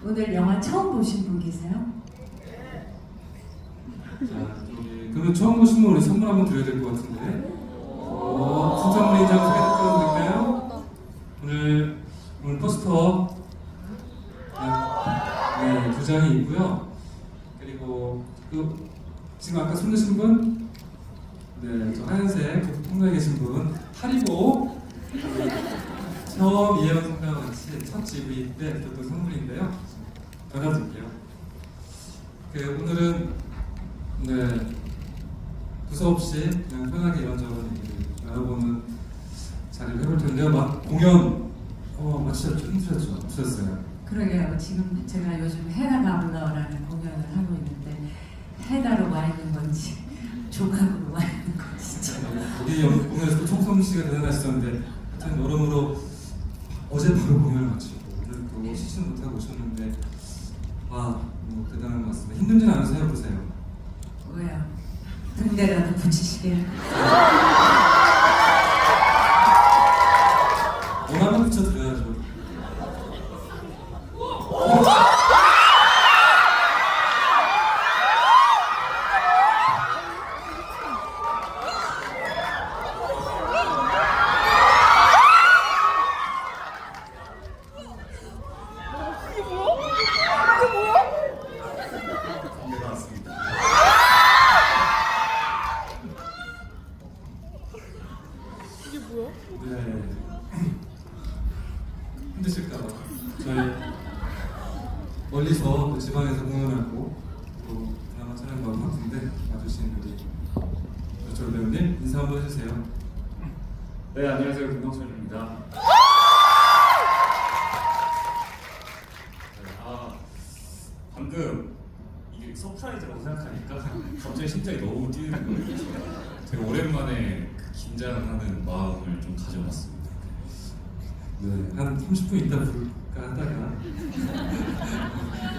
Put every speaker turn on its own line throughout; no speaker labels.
오늘 영화 처음 보신 분 계세요?
자, 그러면 처음 보신 분 우리 선물 한번 드려야 될 것 같은데. 선물 인장 소개해드려도 될까요? 오늘 포스터 네, 2장이 있고요. 그리고 지금 아까 손 드신 분, 네, 저 하얀색 통로에 계신 분, 하리보 처음 이혜원 선배와 같이 첫 GV 때 드렸던 선물인데요. 받아드릴게요. 오늘은 네, 두서없이 그냥 편하게 이런저런 얘기를 나눠보는 자리를 해볼 텐데요. 막 공연 마치셨죠? 힘드셨죠? 없었어요?
그러게요. 지금 제가 요즘 헤다가 올라오라는 공연을 하고 있는데 헤다로 와 있는 건지 조각으로 와 있는 건지
우리 공연에서 총성 씨가 대단하시던데 하여튼 여러모로 어제 바로 공연을 마치고 오늘 또 쉬지는 못하고 오셨는데 대단한 것 같습니다. 힘들진 않으세요? 보세요.
왜요? 등대라도 붙이시게요?
원하면 붙여드려야죠. 네. 힘드실까봐 저희 멀리서 그 지방에서 공연하고 또 드라마 촬영도 하고 바쁜데 와주신 우리 조철 배우님 인사 한번 해주세요.
네, 안녕하세요. 김동철입니다. 네, 방금 이게 서프라이즈라고 생각하니까 갑자기 심장이 너무 뛰는 거예요. 되게 오랜만에 그 긴장하는 마음을 좀 가져봤습니다.
네, 한 30분 있다 부를까 하다가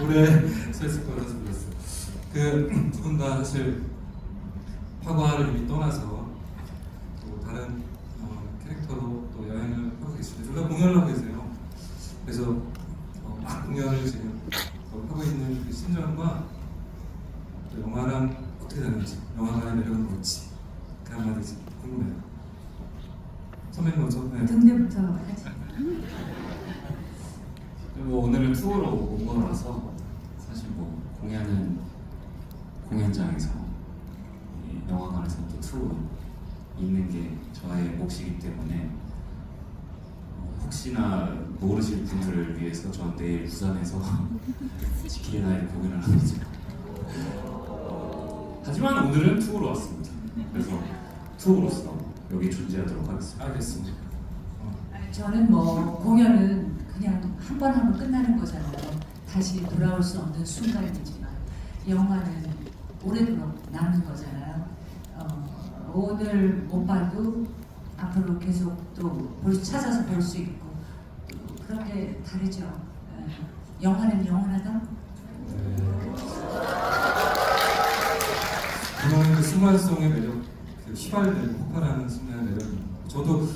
오래 서 있을 것 같아서 불렀어요. 두 분 다 사실 화과를 이미 떠나서 또 다른 캐릭터로 또 여행을 하고 계십니다. 둘 다 공연을 하고 계세요. 그래서 막 공연을 지금 하고 있는 그 심정과 또 영화랑 어떻게 다른지, 영화관의 매력은 뭘지 그 한마디 궁금해요. 선배님 먼저. 네.
등대부터 하지.
뭐 오늘은 투어로 온 거라서 사실 뭐 공연은 공연장에서 영화관에서 또 투어 있는 게 저의 몫이기 때문에 혹시나 모르실 분들을 위해서 전 내일 부산에서 지킬의 나이를 공연을 합니다. 하지만 오늘은 투어로 왔습니다. 그래서 투어로서 여기 존재하도록 하겠습니다.
알겠습니다.
저는 뭐 공연은 그냥 한 번 하면 끝나는 거잖아요. 다시 돌아올 수 없는 순간이지만 영화는 오래도록 남는 거잖아요. 오늘 못 봐도 앞으로 계속 또 찾아서 볼 수 있고 그런 게 다르죠. 영화는 영원하다.
그런 그 순간성의 매력, 그 휘발되고 폭발하는 순간의 매력입니다. 저도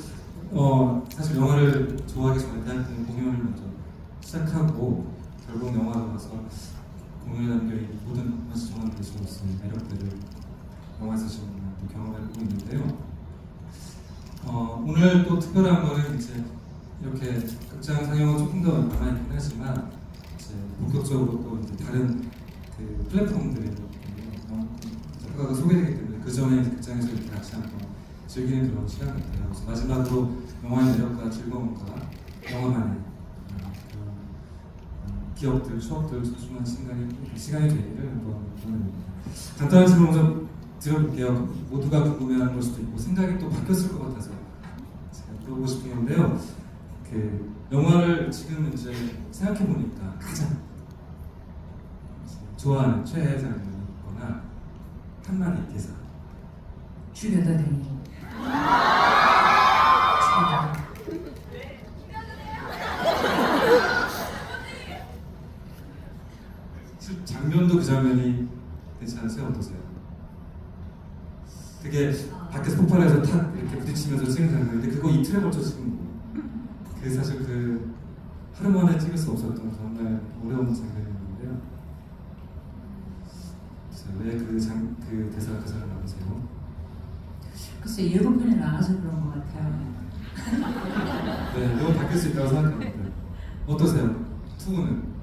사실 영화를 좋아하기 전에 대학 때는 공연을 먼저 시작하고 결국 영화로 와서 공연에 담겨있는 모든 맛이 정한 것으로서의 매력들을 영화에서 지금 또 경험해보고 있는데요. 오늘 또 특별한 거는 이제 이렇게 극장 상영은 조금 더 남아있긴 하지만 이제 본격적으로 또 이제 다른 그 플랫폼들에 효과가 소개되기 때문에 그 전에 극장에서 이렇게 같이 한번 즐기는 그런 시간 같아요. 그래서 마지막으로 영화의 매력과 즐거움과 영화만의 기억들, 추억들, 소중한 시간이 되기를 한번 원합니다. 간단한 질문 좀 드려볼게요. 모두가 궁금해하는 걸 수도 있고 생각이 또 바뀌었을 것 같아서 제가 물어보고 싶은 건데요. 그 영화를 지금 이제 생각해 보니까 가장 좋아하는 최애 장면이거나 한마디 대사.
죽여다 대니.
장면도 그 장면이 괜찮으세요? 어떠세요? 되게 밖에서 폭발해서 탁 이렇게 부딪히면서 찍은 장면인데 그거 이틀에 걸쳐 찍은 거. 그 사실 그 하루 만에 찍을 수 없었던 정말 어려운 장면.
글쎄 예고편에 나와서 그런 것 같아요.
네, 너무 바뀔 수 있다고 생각합니다. 어떠세요? 투구는?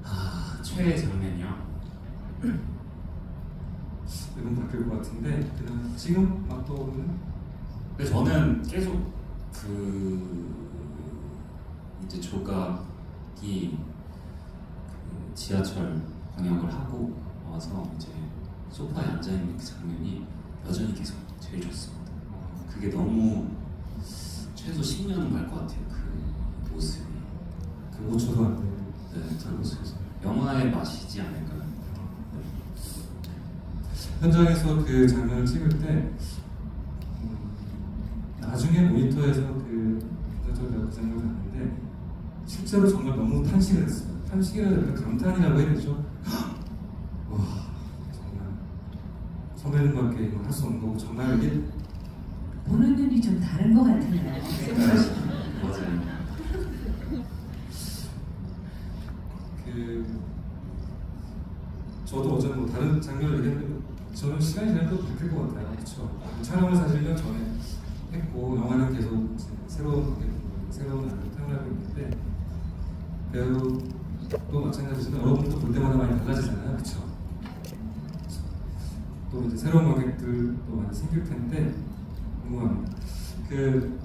아, 최애 장면이요?
이건 바뀔 것 같은데 그냥 지금 막 떠오르는?
근데 저는 계속 이제 조각이 그 지하철 방역을 하고 와서 이제 소파에 앉아 있는 그 장면이 여전히 계속 제일 좋습니다. 그게 너무 최소 10년은 갈 것 같아요. 그 모습이.
그 5초도 안 돼요.
네, 그 모습이 영화의 맛이지 않을까요?
현장에서 그 장면을 찍을 때 나중에 모니터에서 그 장면을 봤는데 실제로 정말 너무 탄식을 했어요. 탄식이라는 감탄이라고 해야 되죠. 와 정말 선배님밖에 이거 할 수 없는 거고 정말 이게
보는 눈이 좀 다른 것 같은데요.
맞아요.
그 저도 어제 뭐 다른 장면을 얘기했는데 저는 시간이 지나면 또 바뀔 것 같아요. 그렇죠? 촬영을 사실 1년 전에 했고 영화는 계속 이제 새로운 안을 태어나고 있는데 배우도 마찬가지지만 여러분도 볼 때마다 많이 달라지잖아요. 그렇죠? 또 이제 새로운 관객들도 많이 생길 텐데 궁금합니다. 그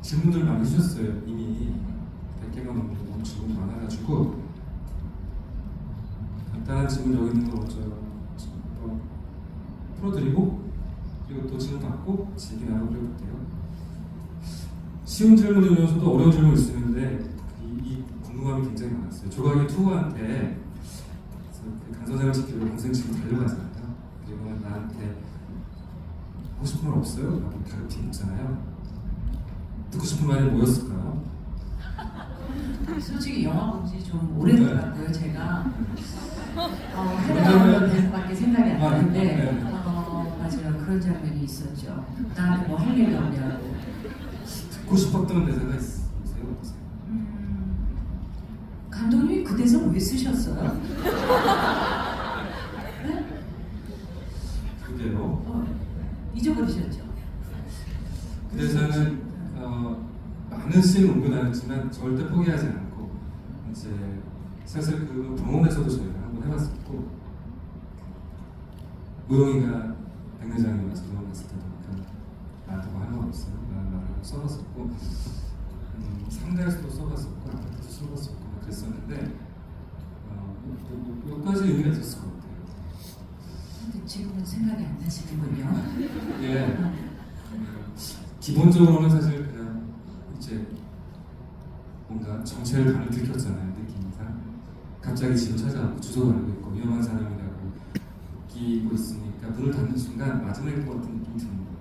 질문들 많이 주셨어요. 이미 100개가 넘는 너무 질문이 많아가지고 간단한 질문 여기 있는 거 먼저 풀어드리고 그리고 또 질문 받고 얘기 나눠보려고 할게요. 쉬운 질문이면서도 어려운 질문이 있었는데 이 궁금함이 굉장히 많았어요. 조각이 투구한테 그 강선생을 지키려고 동생 친구 달려가잖아요. 그리고 나한테 하고 싶은 말 없어요? 라고 다루팀 있잖아요. 듣고 싶은 말이 뭐였을까요?
솔직히 영화 본 지 좀 오래된 것 같고요. 제가 해외 배우밖에 생각이 안 나는데 맞아요. 그런 장면이 있었죠. 나한테 뭐 할 얘기 없냐고.
듣고 싶었던 대사가 있으세요?
감독님이 그 대사 왜 쓰셨어요? 네?
그게요.
잊어버리셨죠?
그 대사는 많은 씬을 옮겨 다녔지만 절대 포기하지 않고 이제 사실 그 병원에서도 저희가 한번 해봤었고 우영이가 백내장에 와서 병원 갔을 때도 나한테 뭐 할 말 없어요. 라는 말을 써봤었고 상대에서도 써봤었고 아파트도 써봤었고 그랬었는데 몇 가지 의미가 있었을 것 같아요.
근데 지금은 생각이 안 나시는군요.
예. 기본적으로는 사실 그냥 이제 뭔가 정체를 반을 들켰잖아요. 느낌상 갑자기 집을 찾아가고 주소를 알고 있고 위험한 사람이라고 느끼고 있으니까 문을 닫는 순간 마지막일 것 같은 느낌이 드는 거예요.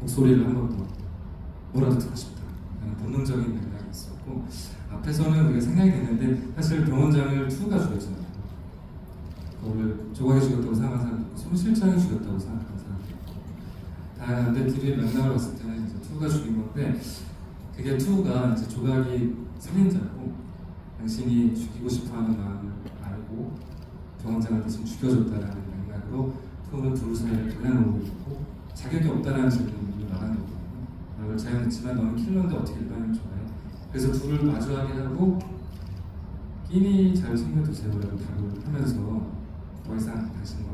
목소리를 한 번 더 뭐라도 듣고 싶다 라는 본능적인 맥락이 있었고 앞에서는 우리가 생각이 됐는데 사실 병원장을 투가 죽였잖아요. 그거를 조각이 죽였다고 생각하는 사람도 있고 손실장이 죽였다고 생각하는 사람도 있고 다양한데 뒤에 맥락을 봤을 때는 이제 투가 죽인 건데 그게 투가 이제 조각이 살인자고 당신이 죽이고 싶어하는 마음을 알고 병원장을 대신 죽여줬다라는 맥락으로 투는 둘 사이를 겨냥하고 있고 자격이 없다라는 질문을 말하는 거거든요. 나를 자연했지만 너는 킬러인데 어떻게 일반인을 좋아해? 그래서 둘을 마주하게 하고 끼니 잘 챙겨주세요라고 답을 하면서 더 이상 당신과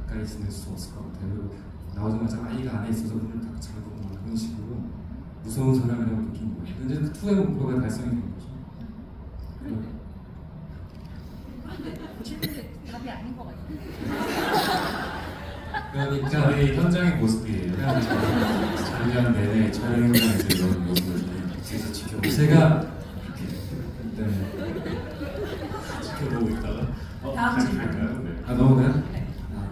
가까이 지낼 수 없을 것 같아요. 그리고 나오자마자 아이가 안에 있어서 문을 딱 잠그고 막 그런 식으로 무서운 사람이라고 느낀 거예요. 근데 그 투의 목표가 달성이 된 거죠.
그런데 답이 아닌 것 같아요.
그러니까
저희 현장의 모습이에요. 작년 내내 촬영 현장에서 이런 모습을 계속 지켜보고
제가
지켜보고 있다가
다음 질문.
갈까요? 네.
넘어가요?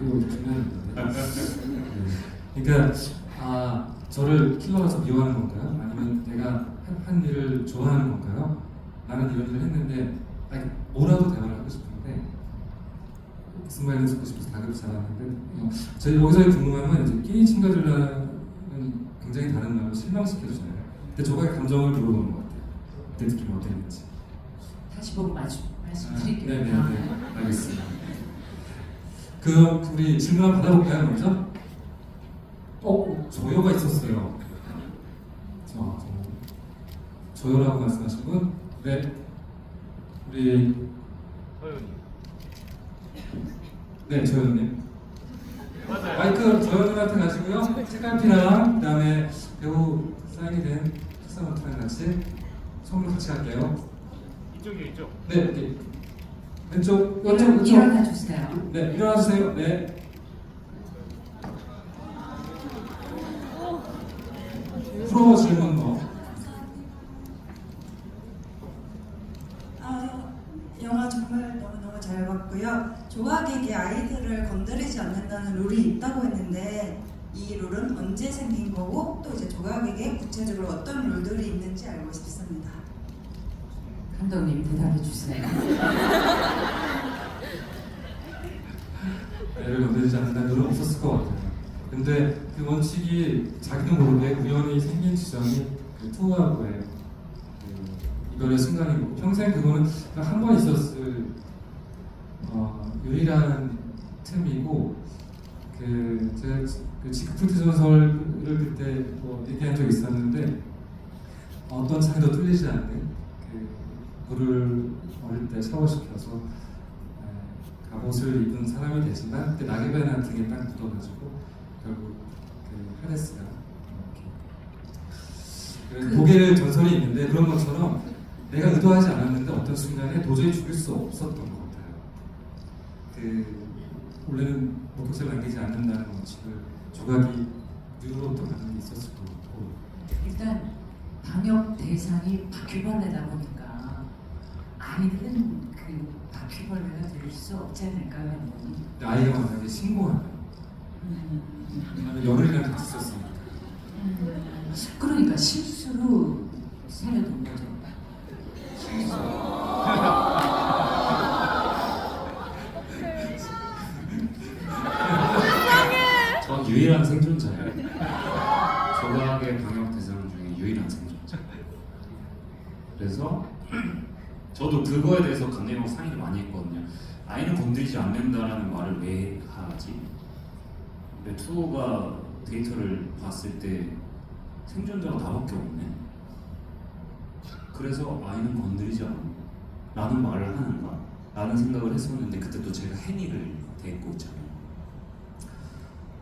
이거 중요한데. 그러니까 저를 킬러라서 미워하는 건가요? 아니면 내가 한 일을 좋아하는 건가요? 나는 이런 일을 했는데 뭐라도 대화를 하고 싶은데 무슨 말을 듣고 싶어서 다급지 않았는데 저희 여기서 궁금한 건 이제 끼니 친구들과는 굉장히 다른 말로 실망시켜주잖아요. 근데 조각의 감정을 물어보는 것 같아요. 그때 느낌이 어땠는지.
다시 보고 말씀드릴게요.
네네네 알겠습니다. 그럼 우리 질문 한번 받아볼까요 먼저? 조여가 있었어요. 조여라고 말씀하신 분? 네. 우리 네, 조연님.
맞아요.
마이크 조연님한테 가시고요. 책갈피랑 그다음에 배우 사인이 된 책상노트랑 같이 선물 같이 할게요.
이쪽이요, 이쪽.
네, 이렇게 왼쪽,
일어나 주세요.
네, 일어나 주세요. 네. 프로 질문 뭐?
영화 정말 너무너무 잘 봤고요. 조각에게 아이들을 건드리지 않는다는 룰이 있다고 했는데 이 룰은 언제 생긴 거고 또 이제 조각에게 구체적으로 어떤 룰들이 있는지 알고 싶습니다.
감독님 대답해 주세요.
애를 건드리지 않는다는 룰은 없었을 것 같아요. 근데 그 원칙이 자기도 모르게 우연히 생긴 지점이 그 투어하고예요. 그 이별의 순간이고 평생 그거는 한 번 있었을 유일한 틈이고 제가 그 지크프트 전설을 그때 뭐 얘기한 적이 있었는데 어떤 창에도 뚫리지 않는 그 물을 어릴 때 샤워시켜서 갑옷을 입은 사람이 되지만 그때 낙엽이나 등에 딱 묻어가지고 결국 그 하데스가 이렇게 독일 전설이 있는데 그런 것처럼 내가 의도하지 않았는데 어떤 순간에 도저히 죽일 수 없었던 것 같아요. 원래는 목격자를 남기지 않는다는 원칙을 조각이 뉴로부터 받는 게 있었을 것 같고
일단 방역 대상이 바퀴벌레다 보니까 아이들은 그 바퀴벌레가 될 수 없지 않을까요, 감독님?
아이가 만약에 신고하면 나는 열흘이나 같이 있었으니까
그러니까 실수로 살려둔 거죠.
전 유일한 생존자예요. 조각의 방역 대상 중에 유일한 생존자. 그래서 저도 그거에 대해서 감독님하고 상의를 많이 했거든요. 아이는 건드리지 않는다라는 말을 왜 하지? 근데 투어가 데이터를 봤을 때 생존자가 나밖에 없네. 그래서 아이는 건드리지 않아 라는 말을 하는가? 라는 생각을 했었는데 그때 또 제가 해니를 데리고 있잖아요.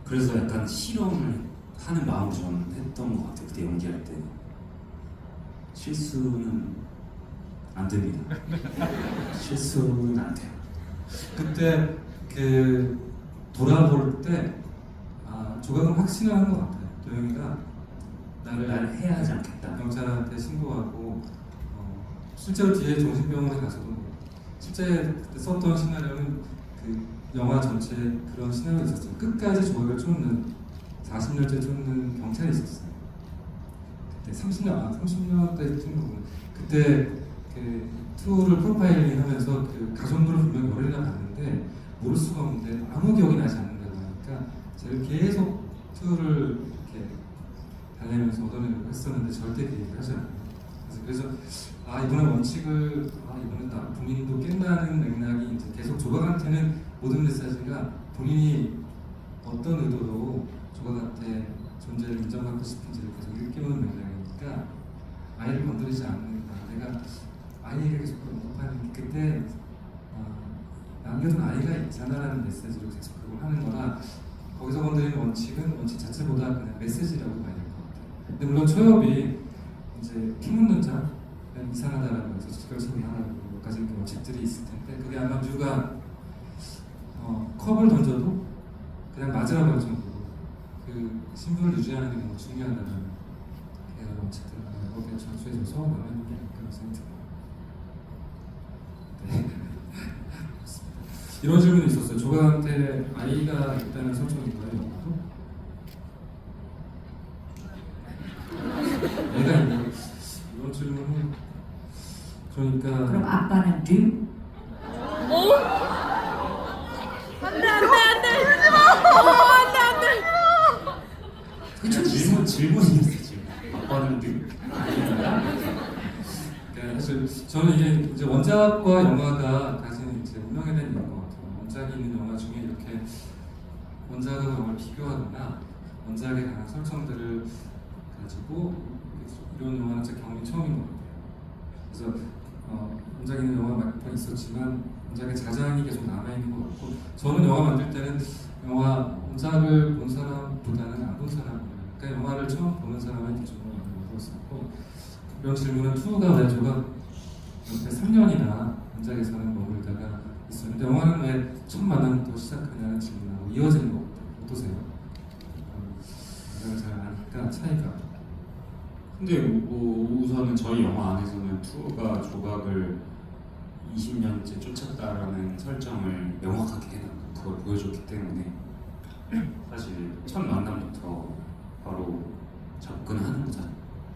그래서 약간 실험을 하는 마음으로 저는 했던 것 같아요. 그때 연기할 때 실수는 안 됩니다. 실수는 안 돼요.
그때 그 돌아볼 때 조각은 확신을 것 같아요. 도영이가
나를 해야 하지 않겠다.
경찰한테 신고하고 실제로 뒤에 정신병원에 가서도 실제 그때 썼던 시나리오는 그 영화 전체 그런 시나리오가 있었어요. 끝까지 조각을 쫓는 40년째 쫓는 경찰이 있었어요. 그때 30년대 쫓는 거군. 그때 그 투어를 프로파일링 하면서 그 가족들을 분명 열흘이나 봤는데 모를 수가 없는데 아무 기억이 나지 않는다고 하니까 제가 계속 투어를 이렇게 달래면서 얻어내려고 했었는데 절대 그 얘기를 하지 않아요. 그래서 이번에 원칙을 이번에 본인도 깬다는 맥락이 이제 계속 조각한테는 모든 메시지가 본인이 어떤 의도로 조각한테 존재를 인정받고 싶은지를 계속 일깨우는 맥락이니까 아이를 건드리지 않는다. 내가 아이에게 계속 언급하는 게 그때 남겨둔 아이가 있잖아라는 메시지로 계속 그걸 하는 거라 거기서 건드리는 원칙은 원칙 자체보다 그냥 메시지라고 봐야 될 것 같아요. 근데 물론 초엽이 이제 피 묻는 자 이상하다라고 해서 직결 처리하라고 몇 가지 원칙들이 있을 텐데 그게 아마 류가 컵을 던져도 그냥 맞으라고 할 정도로 그 신분을 유지하는 게 너무 중요하다는 그런 원칙들을 거기에 전수해줘서 남는 게 아닐까 생각이 듭니다. 네. 이런 질문이 있었어요. 조각한테 아이가 있다는 설정인가요? 애가 있는 이런 질문은 그러니까
그럼 아빠는 류?
그냥 질문이었어 지금. 아빠는
그러니까 사실 저는 이게 이제 원작과 영화가 가진 이제 운명에 대한 얘기인 것 같아요. 원작이 있는 영화 중에 이렇게 원작과 영화를 비교하거나 원작에 관한 설정들을 가지고 이런 영화는 제 경험이 처음인 것 같아요. 그래서 원작에 있는 영화 몇 편 있었지만 원작의 자장이 계속 남아있는 것 같고, 저는 영화 만들 때는 영화 원작을 본 사람보다는 안 본 사람, 그러니까 영화를 처음 보는 사람의 기준으로 만들었었고, 그런 질문은 투가 왜 조각 옆에 3년이나 원작에서는 머물다가 있었는데 영화는 왜 첫 만남부터 시작하냐는 질문하고 이어지는 것 같아요. 어떠세요? 원작을 잘 아니까 차이가.
근데 뭐 우선은 저희 영화 안에서는 투가 조각을 20년째 쫓았다라는 설정을 명확하게 해놨고 그걸 보여줬기 때문에 사실 첫 만남부터 바로 접근하는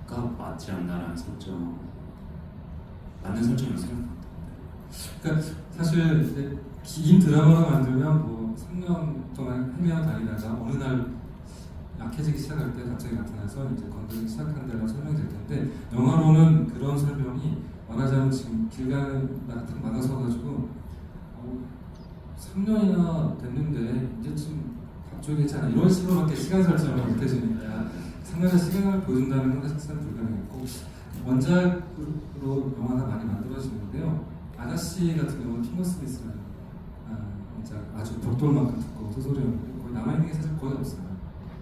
거가 맞지 않나라는 설정, 맞는 설정이라고 생각합니다.
그러니까 사실 이제 긴 드라마를 만들면 뭐 3년 동안 헤매어 다니다가 어느 날 약해지기 시작할 때 갑자기 나타나서 이제 건드리기 시작한다는 설명이 될 텐데, 영화로는 그런 설명이 말하자면 지금 길 가는 나 같은 막아서가지고 3년이나 됐는데 이제쯤 밥줘야겠잖아 이런 식으로밖에 시간 설정을 못 해주니까 3년의 시간을 보여준다는 건 사실상 불가능했고, 원작으로 영화가 많이 만들어지는데요. 아가씨 같은 경우는 핑거 스미스라는 원작 아주 벽돌만큼 두꺼운 소설이었는데 거의 남아있는 게 사실 거의 없어요.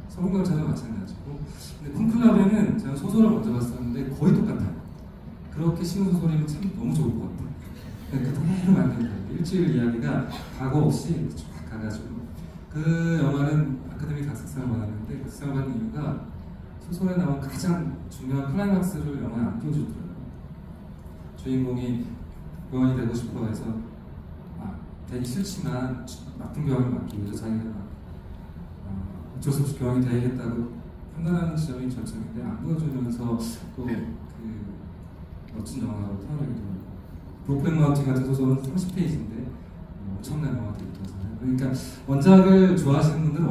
서문경찰도 마찬가지고. 근데 콩클라베는 제가 소설을 먼저 봤었는데 거의 똑같아요. 그렇게 쉬운 소설이면 참 너무 좋을 것 같아요. 그대로 만든다. 일주일 이야기가 과거 없이 쫙 가가지고. 그 영화는 아카데미 각색상을 받았는데 각색상을 받은 이유가 소설에 나온 가장 중요한 클라이막스를 영화에 안 띄워주더라고요. 주인공이 교환이 되고 싶어 해서 되기 싫지만 나쁜 교환을 맡기 위해서 자기가 어쩔 수 없이 교환이 되야겠다고 판단하는 지점이 절정인데 안 보여주면서 또 그 멋진 영화로 태어나기도 하고, 브로클 마운틴 같은 소설은 30페이지인데 엄청난 영화들이 있잖아요. 그러니까 원작을 좋아하시는 분들은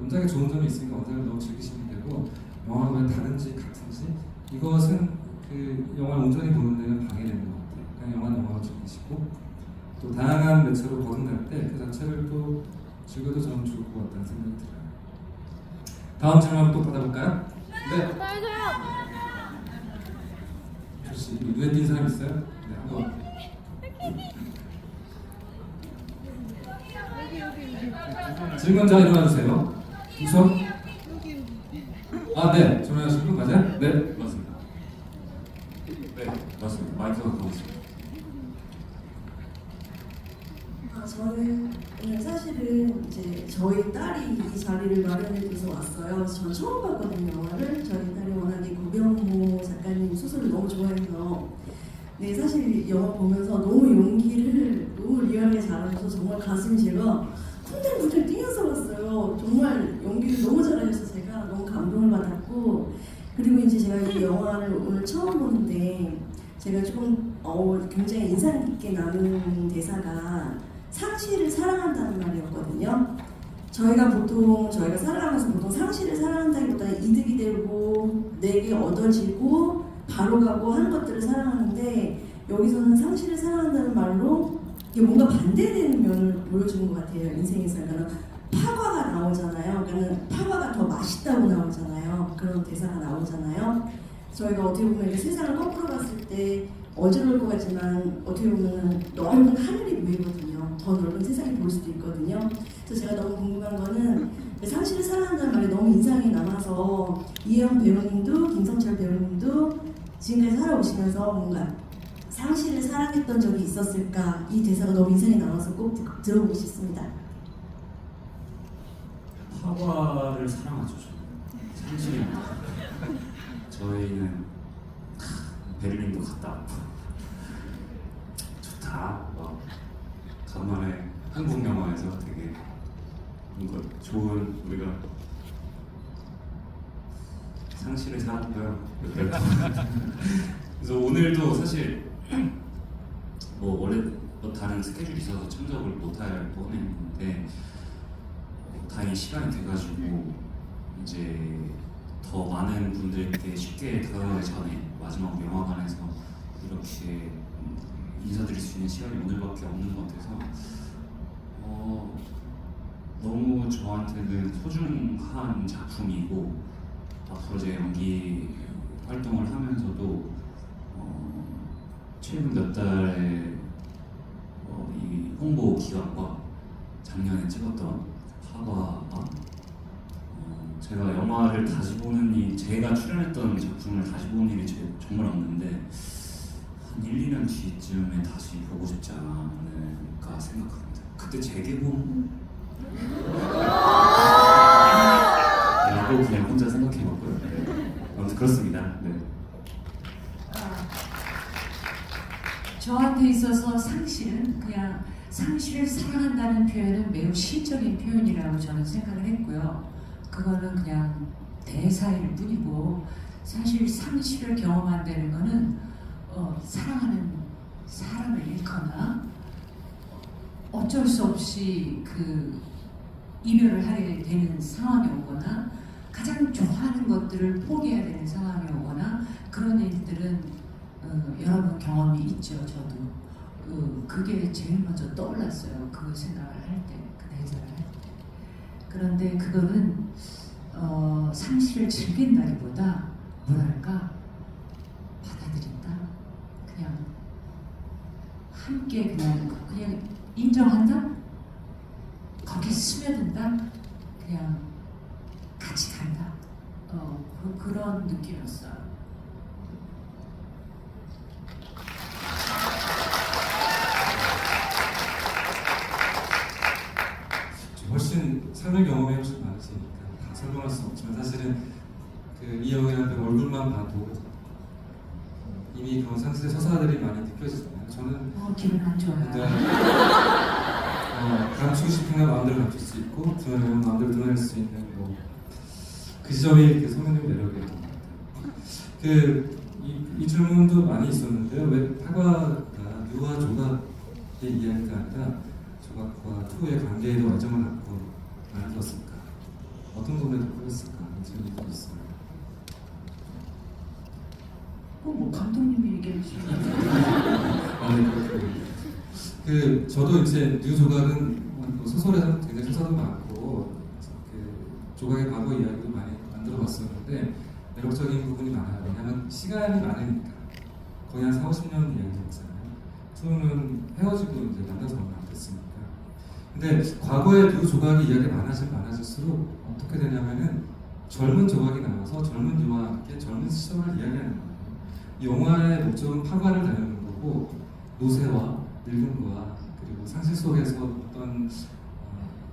원작에 좋은 점이 있으니까 원작을 너무 즐기시면 되고, 영화가 왜 다른지 같은지 이것은 그 영화를 온전히 보는 데는 방해되는 것 같아요. 그냥 영화는 영화로 즐기시고 또 다양한 매체로 거듭날 때 그 자체를 또 즐겨도 저는 좋을 것 같다는 생각이 들어요. 다음 질문 또 받아볼까요? 네. 혹시 눈에 띈 사람 있어요? 네, 한번. 질문자 일어나주세요. 우선. 네. 질문하신 분 맞아요? 네.
맞습니다. 네, 맞습니다. 마이크가 가고 있습니다.
저는 오늘 사실은 이제 저희 딸이 이 자리를 마련해줘서 왔어요. 전 처음 봤거든요, 영화를. 저희 딸이 워낙에 고병모 작가님 소설을 너무 좋아해서. 네, 사실 영화 보면서 너무 용기를 너무 리얼하게 잘하셔서 정말 가슴이 제가 쿵틀쿵틀 뛰면서 봤어요. 정말 연기를 너무 잘하셔서 제가 너무 감동을 받았고, 그리고 이제 제가 이 영화를 오늘 처음 보는데 제가 조금 굉장히 인상 깊게 남은 대사가 상실을 사랑한다는 말이었거든요. 저희가 살아가면서 보통 상실을 사랑한다기보다 이득이 되고 내게 얻어지고 바로 가고 하는 것들을 사랑하는데, 여기서는 상실을 사랑한다는 말로 이게 뭔가 반대되는 면을 보여주는 것 같아요. 인생에서. 그러니까 파과가 나오잖아요. 그러니까 파과가 더 맛있다고 나오잖아요. 그런 대사가 나오잖아요. 저희가 어떻게 보면 세상을 거꾸로 봤을 때 어지러울 것 같지만 어떻게 보면 넓은 하늘이 보이거든요. 더 넓은 세상이 보일 수도 있거든요. 그래서 제가 너무 궁금한 거는 상실을 사랑한다는 말이 너무 인상이 남아서 이혜영 배우님도 김성철 배우님도 지금까지 살아오시면서 뭔가 상실을 사랑했던 적이 있었을까, 이 대사가 너무 인상이 남아서 꼭 들어보고 싶습니다.
파과를 사랑하죠. 저는 저희는 베를린도 갔다 왔고 좋다. 간만에 한국 영화에서 되게 뭔가 좋은, 우리가 상실을 사랑고요. 그래서 오늘도 사실 원래 다른 스케줄이 있어서 참석을 못할 뻔했는데 다행히 시간이 돼가지고 이제 더 많은 분들께 쉽게 다가가기 전에 마지막 영화관에서 이렇게 인사드릴 수 있는 시간이 오늘밖에 없는 것 같아서 너무 저한테는 소중한 작품이고 앞으로 제 연기 활동을 하면서도 최근 몇 달의 이 홍보 기간과 작년에 찍었던 사과와 제가 영화를 다시 보는 일, 제가 출연했던 작품을 다시 보는 일이 정말 없는데 한 1, 2년 뒤쯤에 다시 보고 싶지 않을까 생각합니다. 그때 재개봉? 라고 그냥 혼자 생각해봤고요. 아무튼 그렇습니다. 네.
저한테 있어서 상실은 그냥 상실을 사랑한다는 표현은 매우 시적인 표현이라고 저는 생각을 했고요. 그거는 그냥 대사일 뿐이고 사실 상실을 경험한다는 거는 사랑하는 사람을 잃거나 어쩔 수 없이 그 이별을 하게 되는 상황이 오거나 가장 좋아하는 것들을 포기해야 되는 상황이 오거나 그런 일들은 여러 번 경험이 있죠. 저도 그게 제일 먼저 떠올랐어요. 그 생각을 할 때, 그 대사를 할 때. 그런데 그거는 상실을 즐긴다기보다 뭐랄까 받아들인다. 그냥 함께 그냥 인정한다. 거기에 스며든다. 그냥 같이 간다. 그런 느낌이었어요.
훨씬 삶의 경험이 훨씬 많으시니까 다 설명할 수 없지만 사실은 그 이영이라는 배우 얼굴만 봐도 이미 그런 상실의 서사들이 많이 느껴지잖아요. 저는
기분 안 좋아요.
감추고 싶은 건 마음대로 감출 수 있고 드러내면 마음대로 드러낼 수 있는 그 지점이 그 성현님 매력이에요. 이 질문도 많이 있었는데요. 왜 파과가 유와 조각의 이야기가 아니라 조각과 투의 관계에도 애정을 갖고 만들었을까? 어떤 부분에도 그랬을까? 이 질문도 있어요.
뭐 감독님이 얘기해 주시면
네, 저도 이제 뉴 조각은 소설에서 굉장히 서사도 많고 조각의 과거 이야기도 많이 만들어봤었는데 매력적인 부분이 많아요. 왜냐하면 시간이 많으니까 거의 한 4, 50년 이야기였잖아요. 투는 헤어지고 이제 만나서 얼마 안 됐으니까. 근데 과거의 뉴 조각이 이야기가 많아질수록 어떻게 되냐면은 젊은 조각이 나와서 젊은 유와 함께 젊은 시절을 이야기하는 거예요. 이 영화의 목적은 파과를 다루는 거고 노쇠와 늙음과 그리고 상실 속에서 어떤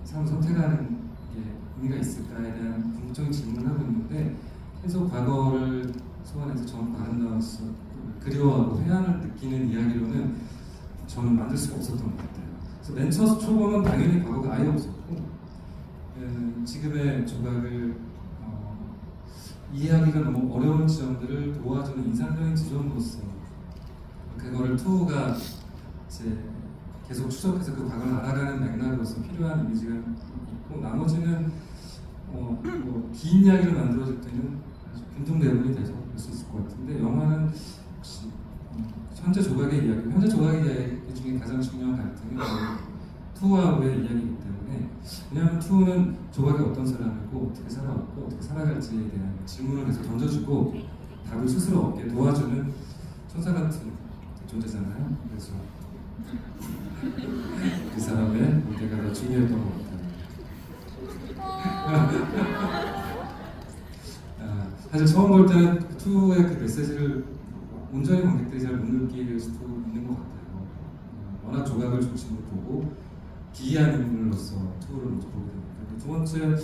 삶을 선택하는 게 의미가 있을까에 대한 궁극적인 질문을 하고 있는데 계속 과거를 소환해서 정말 아름다워서 그리워하고 회한을 느끼는 이야기로는 저는 만들 수가 없었던 것 같아요. 그래서 맨 첫 초보는 당연히 과거가 아예 없었고 지금의 조각을 이해하기가 너무 어려운 지점들을 도와주는 인상적인 지점으로서 그거를 투가 이제 계속 추적해서 그 과거를 알아가는 맥락으로서 필요한 이미지가 있고 나머지는 긴 이야기를 만들어줄 때는 아주 빈둥대문이 돼서 볼 수 있을 것 같은데 영화는 혹시 현재 조각의 이야기, 현재 조각의 이야기 중에 가장 중요한 갈등은 투와의 이야기이기 때문에 왜냐하면 투는 조각이 어떤 사람이고 어떻게 살아왔고 어떻게 살아갈지에 대한 질문을 계속 던져주고 답을 스스로 얻게 도와주는 천사 같은 존재잖아요. 그래서 그 사람의 무대가 더 중요했던 것 같아요. 사실 처음 볼 때는 투의 그 메시지를 온전히 관객들이 잘 못 느낄 수도 있는 것 같아요. 워낙 조각을 중심으로 보고 기이한 인물로서 투를 먼저 보게 됩니다. 두 번째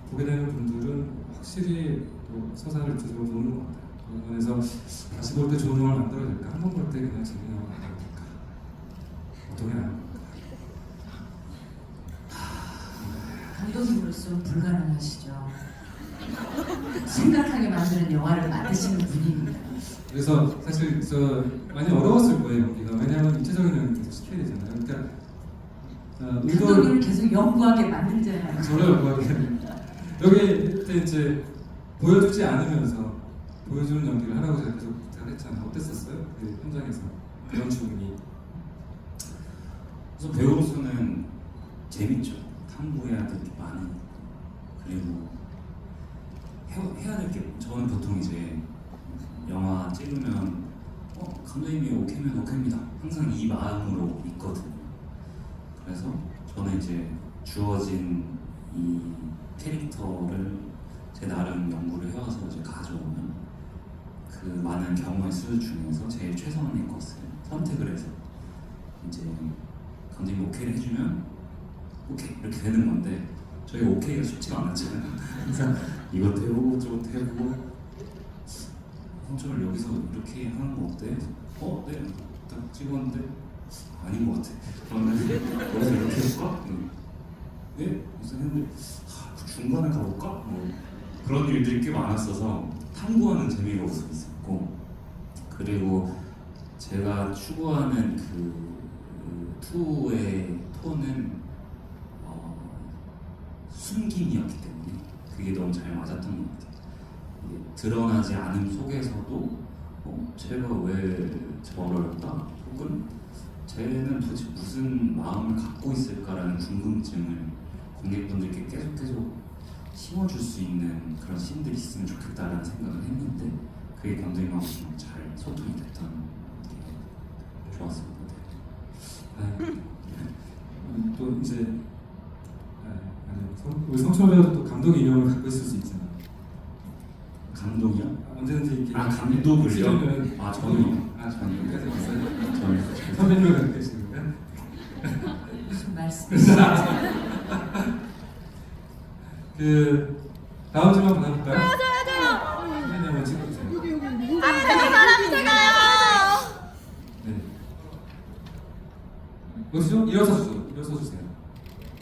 보게 되는 분들은 확실히 또 서사를 제대로 보는 것 같아요. 그런 면에서 다시 볼 때 좋은 영화를 만들어야 될까? 한 번 볼 때 그냥 재밌는 영화를 만들어야 될까? 어떻게 나요?
감독님으로서는 불가능하시죠. 생각하게 만드는 영화를 만드시는 분입니다.
그래서 사실 많이 어려웠을 거예요 연기가. 왜냐하면 입체적인 연기 계속 시켜야 되잖아요. 그러니까
감독님을 계속 연구하게 만들잖아요.
저를 연구하게 여기 때 이제 보여주지 않으면서 보여주는 연기를 하라고 제가 계속 부탁했잖아요. 어땠었어요? 그 현장에서 그런 충분히.
그래서 배우로서는 재밌죠. 탐구해야 될 게 많으니까. 그리고 해야 될 게, 저는 보통 이제 영화 찍으면 감독님이 오케이면 오케이입니다. 항상 이 마음으로 있거든요. 그래서 저는 이제 주어진 이 캐릭터를 제 나름 연구를 해와서 이제 가져오면 그 많은 경우의 수 중에서 제일 최선의 것을 선택을 해서 이제 감독님이 오케이를 해주면 오케이 이렇게 되는 건데, 저희가 오케이가 쉽지가 않았잖아요. 항상 이것도 해보고 저것도 해보고, 성철 여기서 이렇게 하는 거 어때? 네. 딱 찍었는데 아닌 것 같아. 그러면 여기서 이렇게 해볼까? 네? 무슨 했는데 그 중간에 가볼까? 뭐 그런 일들이 꽤 많았어서 탐구하는 재미가 우선 있었고, 그리고 제가 추구하는 그 투의 톤은 숨김이었기 때문에 그게 너무 잘 맞았던 것 같아요. 이게 드러나지 않음 속에서도 쟤가 왜 저럴까? 혹은 쟤는 도대체 무슨 마음을 갖고 있을까라는 궁금증을 관객분들께 계속 심어줄 수 있는 그런 씬들이 있으면 좋겠다라는 생각을 했는데, 그게 감독님하고 좀 잘 소통이 됐던 게 좋았습니다.
또 이제 우리 성철배도 또 감독 인형을 갖고 있을 수 있잖아.
감독이요?
언제든지 이렇게
감독을요?
시즌은
저는
저는
저는
선배님을 갖고 계시니까
무슨 말씀이시죠?
그 다음 질문 받아볼까요? 선배님 한번 찍어주세요.
앞에서 사람 찍어요.
네. 뭐시죠? 일어서 주세요.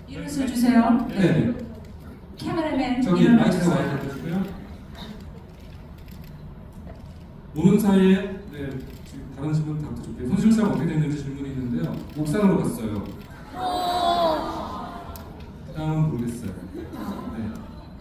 일어서 주세요.
네.
카메라맨
저기 마이크가 와야 되고요. 오는 사이에 지금 다른 질문 다 드릴게요. 손실상 어떻게 됐는지 질문이 있는데요. 옥상으로 갔어요. 다음은 모르겠어요. 네.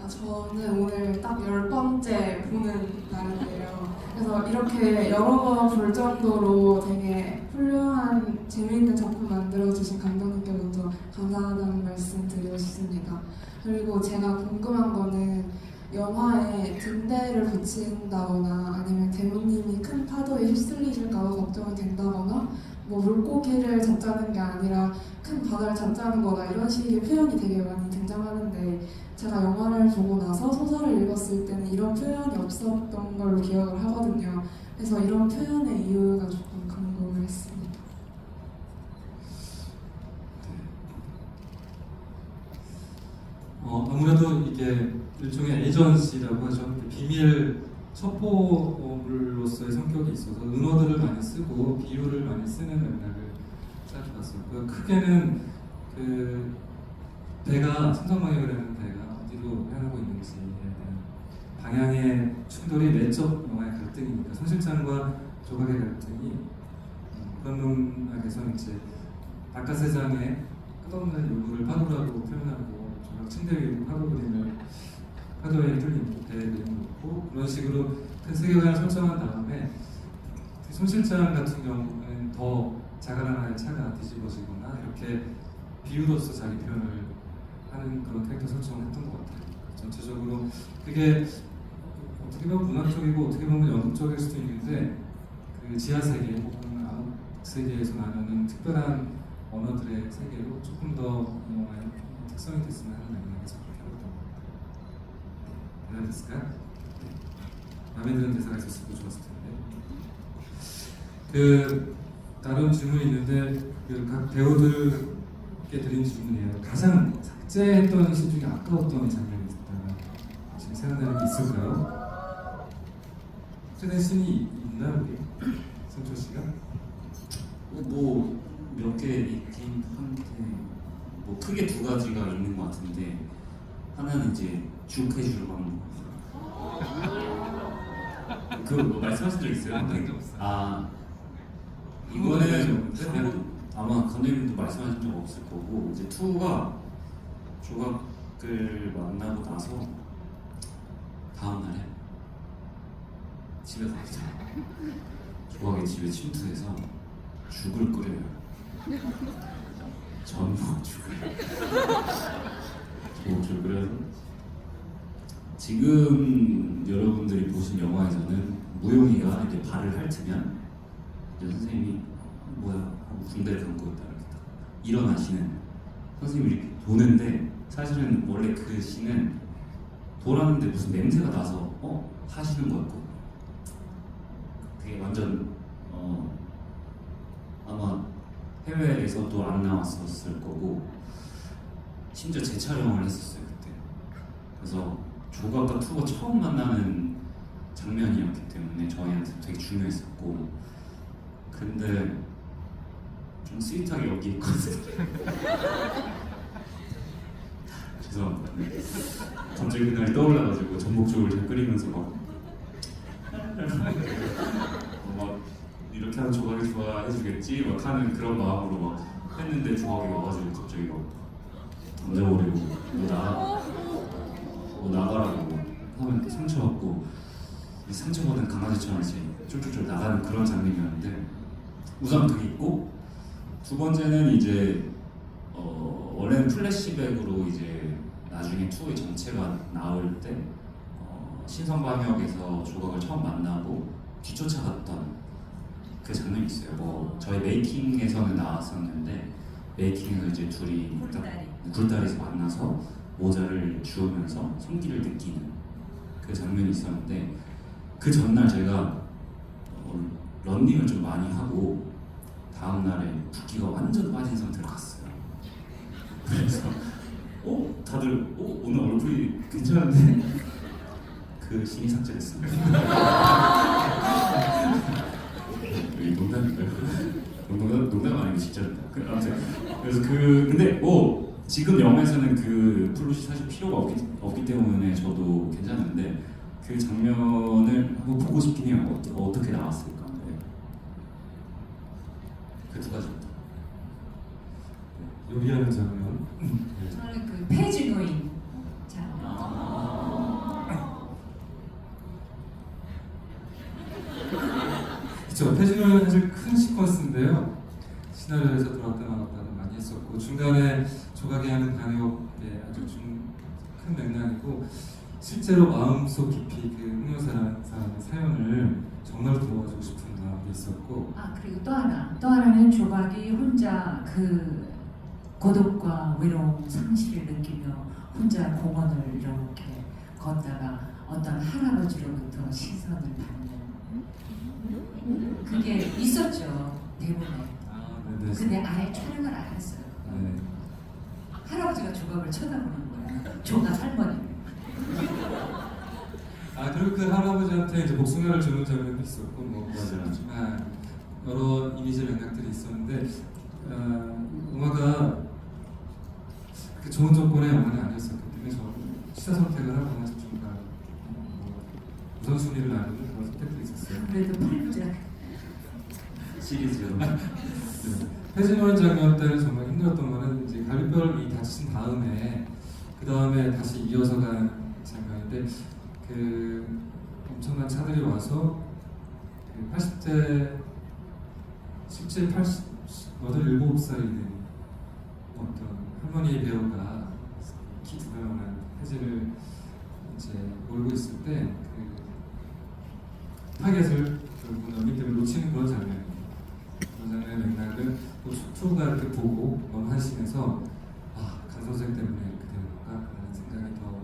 저는 오늘 딱 10번째 보는 날인데요. 그래서 이렇게 여러 번 볼 정도로 되게 훌륭한 재미있는 작품 만들어주신 감독님께 먼저 감사하다는 말씀 드리고 싶습니다. 그리고 제가 궁금한 거는 영화에 등대를 붙인다거나 아니면 대모님이 큰 파도에 휩쓸리실까봐 걱정이 된다거나 뭐 물고기를 잡자는 게 아니라 큰 바다를 잡자는 거다 이런 식의 표현이 되게 많이 등장하는데, 제가 영화를 보고 나서 소설을 읽었을 때는 이런 표현이 없었던 걸로 기억을 하거든요. 그래서 이런 표현의 이유가 조금 궁금했습니다.
아무래도 이게 일종의 에이전시라고 하죠. 비밀 첩보물로서의 성격이 있어서 은어들을 많이 쓰고 비유를 많이 쓰는 맥락을 찾아봤었고요. 크게는 그 배가 선전방역이라는 배가 어디로 향하고 있는지에 대한 방향의 충돌이 내적 영화의 갈등이니까 손실장과 조각의 갈등이 그런 맥락에서 이제 낙하세장의 끝없는 요구를 파도라고 표현하고 조각 침대 위에 파도 그림을 파도에 뚫린 배에 그려놓고 그런 식으로 큰 세계관을 설정한 다음에 손실장 같은 경우는 더 작은 하나의 차가 뒤집어지거나 이렇게 비유로서 자기 표현을 하는 그런 캐릭터 설정을 했던 것 같아요. 전체적으로 그게 어떻게 보면 문학적이고 어떻게 보면 연극적일 수도 있는데 그 지하 세계 혹은 암흑 세계에서 나누는 특별한 언어들의 세계로 조금 더 영화의 특성이 됐으면 하는 맥락에서 그렇게 하고 있던 것 같아요. 대단했을까요? 마음에 드는 대사가 있었으면 좋았을 텐데. 그 다른 질문이 있는데 그 각 배우들께 드린 질문이에요. 가장 삭제했던 신 중에 아까웠던 장면이 있다면 지금 생각나는 게 있을까요? 삭제된 신이 있나요, 우리 성철 씨가?
뭐 몇 개 있긴 한데 뭐 크게 두 가지가 있는 것 같은데, 하나는 이제 죽 해주려고 하는 거. 그거 말씀하신 적 있어요?
안 적 없어요.
이거는 아마 감독님도 말씀하신 적 없을 거고, 이제 2가 조각을 만나고 나서 다음 날에 집에 가자. 조각의 집에 침투해서 죽을 끓여요. 전복 죽을. 조목조목 그래서 지금 여러분들이 보신 영화에서는 무용이가 이제 발을 핥으면 이제 선생님이 뭐야 하고 군대를 감고 있다 이렇게 딱 일어나시는 선생님이 이렇게 도는데 사실은 원래 그 씬은 돌았는데 무슨 냄새가 나서 하시는 거였고 되게 완전 아마 해외에서도 안 나왔었을 거고 심지어 재촬영을 했었어요 그때. 그래서 조각과 투가 처음 만나는 장면이었기 때문에 저희한테 되게 중요했었고 근데 좀 스윗하게 여기 있거든요. 죄송합니다. 네. 갑자기 그날 떠올라가지고 전복죽을 잘 끓이면서 막 이렇게 하면 조각이 좋아해주겠지 막 하는 그런 마음으로 막 했는데 조각이 와가지고 갑자기 막 던져버리고 나가라고 하면 상처받고 상처받은 강아지처럼 이제 쫄쫄쫄 나가는 그런 장면이었는데 우선 그게 있고 두 번째는 이제 원래는 플래시백으로 이제 나중에 투의 전체가 나올 때 신성방역에서 조각을 처음 만나고 뒤쫓아갔던 그 장면이 있어요. 저희 메이킹에서는 나왔었는데 메이킹에서 이제 둘이 굴다리에서 만나서 모자를 주우면서 손길을 느끼는 그 장면이 있었는데 그 전날 제가 런닝을 좀 많이 하고 다음 날에 붓기가 완전 빠진 상태로 갔어요. 그래서 다들 오늘 얼굴이 괜찮은데 그 신이 삭제됐습니다. 농담인가요? 농담 아니고 진짜입니다. 아무튼 그래서 근데 지금 영화에서는 그 플롯이 사실 필요가 없기 때문에 저도 괜찮은데 그 장면을 한번 보고 싶긴 해요. 어떻게 나왔을까? 네. 그 두 가지입니다.
요리하는 장면.
저는 그 폐지 노인 장면.
그렇죠. 패지노는 사실 큰 시퀀스인데요. 시나리오에서 들어왔다 나왔다는 많이 했었고 중간에 조각이 하는 반역에 아주 좀 큰 맥락이고 실제로 마음속 깊이 그 홍여사라는 사람의 사연을 정말 들어가지고 싶은 마음이 있었고
그리고 또 하나는 조각이 혼자 그 고독과 외로움, 상실을 느끼며 혼자 공원을 이렇게 걷다가 어떤 할아버지로부터 시선을 받는 그게 있었죠 대본에.
네네.
근데 아예 촬영을 안 했어요.
네.
할아버지가 조각을 쳐다보는 거예요. 조각 할머니.
그리고 그 할아버지한테 이제 복숭아를 주는 장면도 있었고
맞아요.
여러 이미지 맥락들이 있었는데 영화가 그 좋은 조건의 영화는 아니었었기 때문에 저는 시사 선택을 하거나 중간 우선순위를 나누는 그런 선택들이 있었어요.
그래도 팔부작.
시리즈로.
패지노는 장면 때는 정말 힘들었던 거는 이제 갈비뼈를 다치신 다음에 그 다음에 다시 이어서 가는 장면인데 그 엄청난 차들이 와서 그 80대 17, 80, 87살이 된 어떤 할머니 배우가 키 두가만한 혜진을 이제 몰고 있을 때 그 타겟을 결국은 연기 때문에 놓치는 그런 장면입니다. 그런 장면의 맥락을 또 투가 이렇게 보고 너무 한심해서 강 선생 때문에 이렇게 되는 건가 라는 생각이 더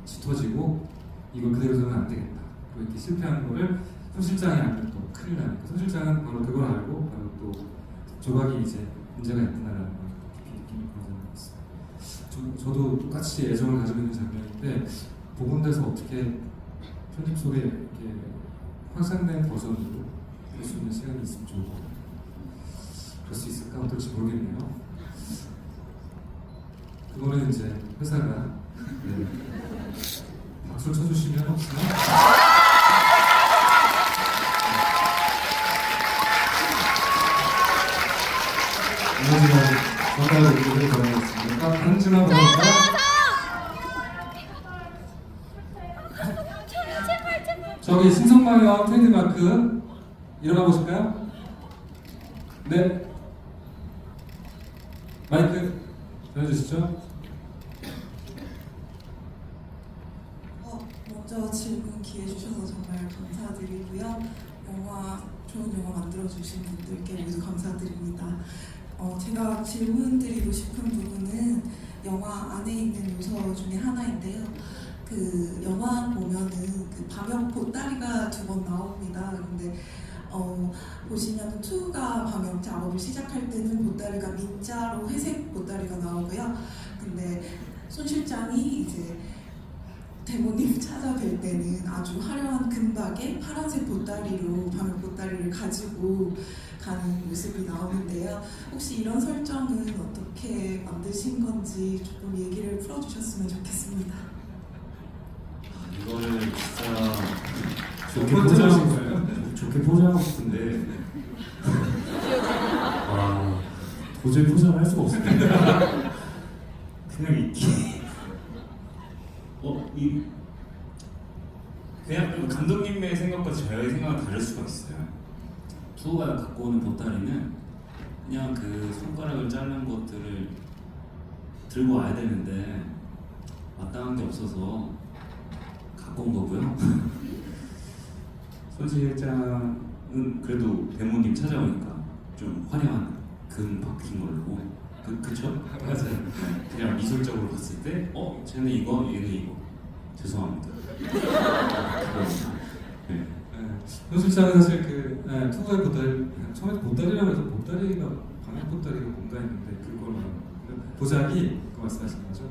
짙어지고 이걸 그대로 두면 안 되겠다. 그리고 이렇게 실패한 거를 손 실장이 알면 또 큰일 나니까 손 실장은 바로 그걸 알고 바로 또 조각이 이제 문제가 있구나라는 걸 깊이 느끼는 그런 장면이었어요. 저도 똑같이 애정을 가지고 있는 장면인데 복원돼서 어떻게 편집 속에 이렇게 확산된 버전으로 볼 수 있는 시간이 있으면 좋고 그럴 수 있을까 어떨지 모르겠네요. 그거는 이제 회사가 박수를 쳐주시면 혹시나 전달을 드리도록 하겠습니다. 다른 질문 보니까 저기 신성방역 트레이드마크 일어나 보실까요? 네. 마이크 전해주시죠.
먼저 질문 기회 주셔서 정말 감사드리고요. 좋은 영화 만들어주신 분들께 모두 감사드립니다. 제가 질문드리고 싶은 부분은 영화 안에 있는 요소 중에 하나인데요. 그 영화 보면은 그 밤역 보따리가 2번 나옵니다. 근데 보시면 2가 밤역 작업을 시작할 때는 보따리가 민자로 회색 보따리가 나오고요. 근데 손 실장이 이제 대모님 찾아뵐 때는 아주 화려한 금박에 파란색 보따리로 밤역 보따리를 가지고 가는 모습이 나오는데요. 혹시 이런 설정은 어떻게 만드신 건지 조금 얘기를 풀어주셨으면 좋겠습니다.
이거를 진짜
좋게 포장하신 거예요?
좋게 포장하고 싶은데 도저히 포장을 할 수가 없습니다. 그냥 있기. 그냥 감독님의 생각과 저의 생각은 다를 수가 있어요. 투가 갖고 오는 보따리는 그냥 그 손가락을 자른 것들을 들고 와야 되는데 마땅한 게 없어서 갖고 온 거고요. 손 실장은 그래도 대모님 찾아오니까 좀 화려한 금 박힌 걸로 그쵸?
맞아요.
그냥 미술적으로 봤을 때 쟤는 이거, 얘는 이거. 죄송합니다. 네.
현실장은 사실 투구의 보따리, 처음에 보따리라고 해서 보따리가 방역 보따리가 뭔가 했는데 그걸 보자기 그거 말씀하신 거죠.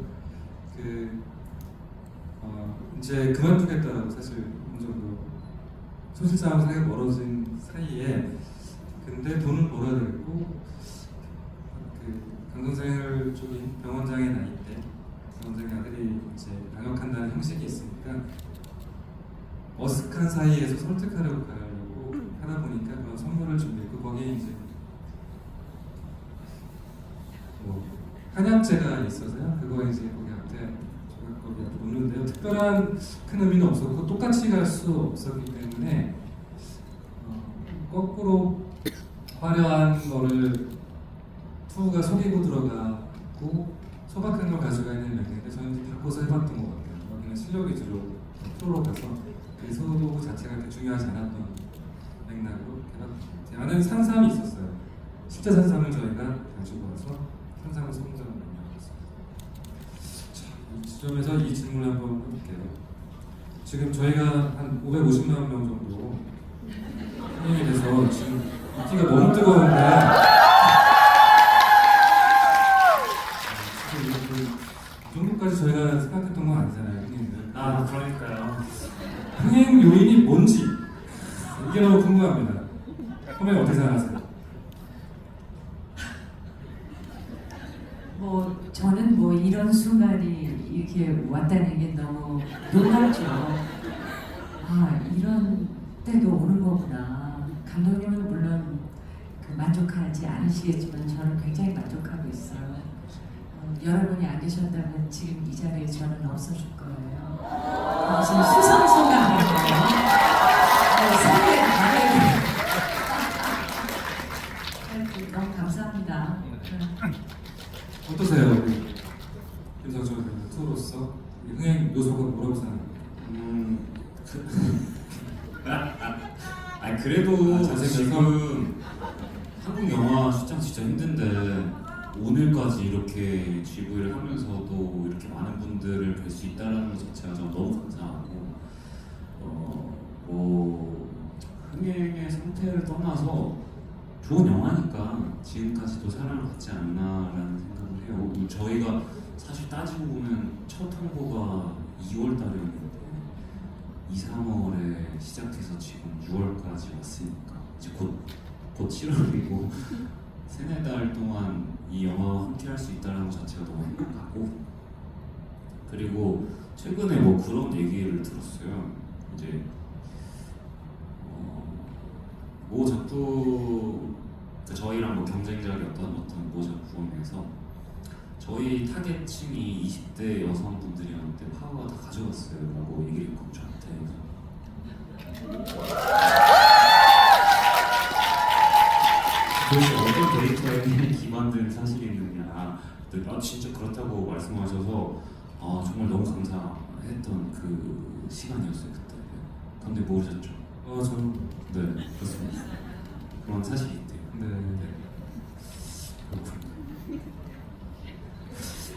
이제 그만두겠다라고 사실 어느 정도 손실장하고 사이가 멀어진 사이에 근데 돈을 벌어야 되고 강동생을 쪽인 병원장의 나이 때 병원장의 아들이 이제 방역한다는 형식이 있으니까 어색한 사이에서 설득하려고 하다 보니까 그런 선물을 준비했고 거기에 이제 한약재가 있어서요. 그거 이제 거기 앞에 거기 앞에 놓는데요. 특별한 큰 의미는 없었고 똑같이 갈 수 없었기 때문에 거꾸로 화려한 거를 투가 속이고 들어가고 소박한 걸 가져가 있는 맥인데 저는 이제 바꿔서 해봤던 것 같아요. 여기는 실력 위주로 프로로 가서 그 소도 자체가 그렇게 중요하지 않았던 맥락으로 제 안에 상상이 있었어요. 실제 상상을 저희가 가지고 와서 상상을 성장을 만들었습니다. 자, 이 지점에서 이 질문을 한번 해볼게요. 지금 저희가 한 550만 명 정도 흥행이 돼서 지금 인기가 너무 뜨거운데 이 정도까지 저희가 생각했던 건 아니잖아요, 형님들.
그러니까요.
흥행 요인이 뭔지 이게 너무 궁금합니다. 선배님 어떻게 생각하세요?
저는 이런 순간이 이렇게 왔다는 게 너무 놀랍죠. 이런 때도 오는 거구나. 감독님은 물론 만족하지 않으시겠지만 저는 굉장히 만족하고 있어요. 여러분이 안 계셨다면 지금 이 자리에 저는 없어질 거예요. 무슨 수상소감 너무 감사합니다.
어떠세요? 김성철 투로서 흥행 요소가 뭐라고 생각해요?
그래도
잘생겨서?
지금 한국 영화 시장 진짜 힘든데 오늘까지 이렇게 GV를 하면서도 이렇게 많은 분들을 뵐 수 있다는 것 자체가 저는 너무 감사하고 흥행의 상태를 떠나서 좋은 영화니까 지금까지도 사랑을 받지 않나라는 생각을 해요. 저희가 사실 따지고 보면 첫 홍보가 2월 달이었는데 2, 3월에 시작해서 지금 6월까지 왔으니까 이제 곧 7월이고 3-4달 동안 이 영화와 함께 할 수 있다는 것 자체가 너무 행복하고 그리고 최근에 그런 얘기를 들었어요. 이제 모 작품 저희랑 경쟁작이었던 어떤 모 작품에서 저희 타겟층이 20대 여성분들이었는데 파워가 다 가져갔어요 라고 얘기를 했고 저한테 도대체 어떤 데이터에 기반된 사실이 있느냐 진짜 그렇다고 말씀하셔서 정말 너무 감사했던 그 시간이었어요 그때. 근데 모르셨죠?
저는
네, 그렇습니다. 그런 사실이 있대요.
네.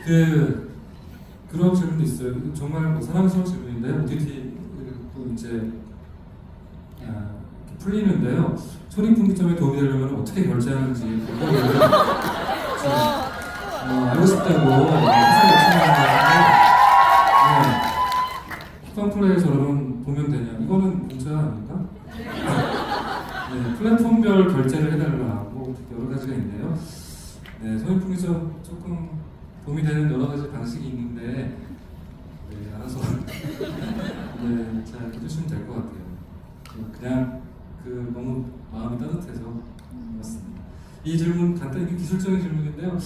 그렇군요.
그런 질문도 있어요. 정말 뭐 사랑스러운 질문인데요. OTT도 이제 풀리는데요. 손익분기점에 도움이 되려면 어떻게 결제하는지 알고 싶다고 회사에 요청하는데 쿠팡플레이에서 여러분 보면 되냐? 이거는 문자 아닌가? 네, 플랫폼별 결제를 해달라고 여러 가지가 있네요. 네, 손익분기점 조금 도움이 되는 여러 가지 방식이 있는데 알아서 잘 해주시면 될 것 같아요. 그냥 너무 마음이 따뜻해서 왔습니다. 이 질문 간단히 기술적인 질문인데요.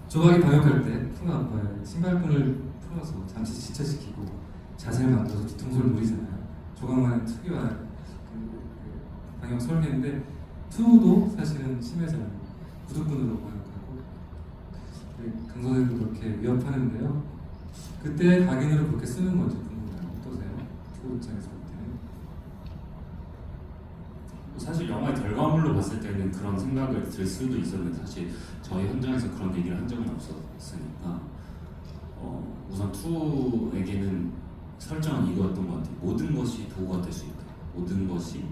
조각이 방역할 때 푸가 아파요. 신발끈을 풀어서 잠시 지체시키고 자세를 만들어서 뒤통수를 노리잖아요. 조각만의 특유한 방역 설계인데 투도 사실은 심해져요. 구두끈으로 방역하고 강 선생님도 그렇게 위협하는데요. 그때 각인으로 그렇게 쓰는 건지 궁금해요. 어떠세요? 투 입장에서 볼 때는.
사실 영화의 결과물로 봤을 때는 그런 생각을 들 수도 있었는데 사실 저희 현장에서 그런 얘기를 한 적은 없었으니까 우선 2에게는 설정은 이거였던 것 같아요. 모든 것이 도구가 될 수 있다. 모든 것이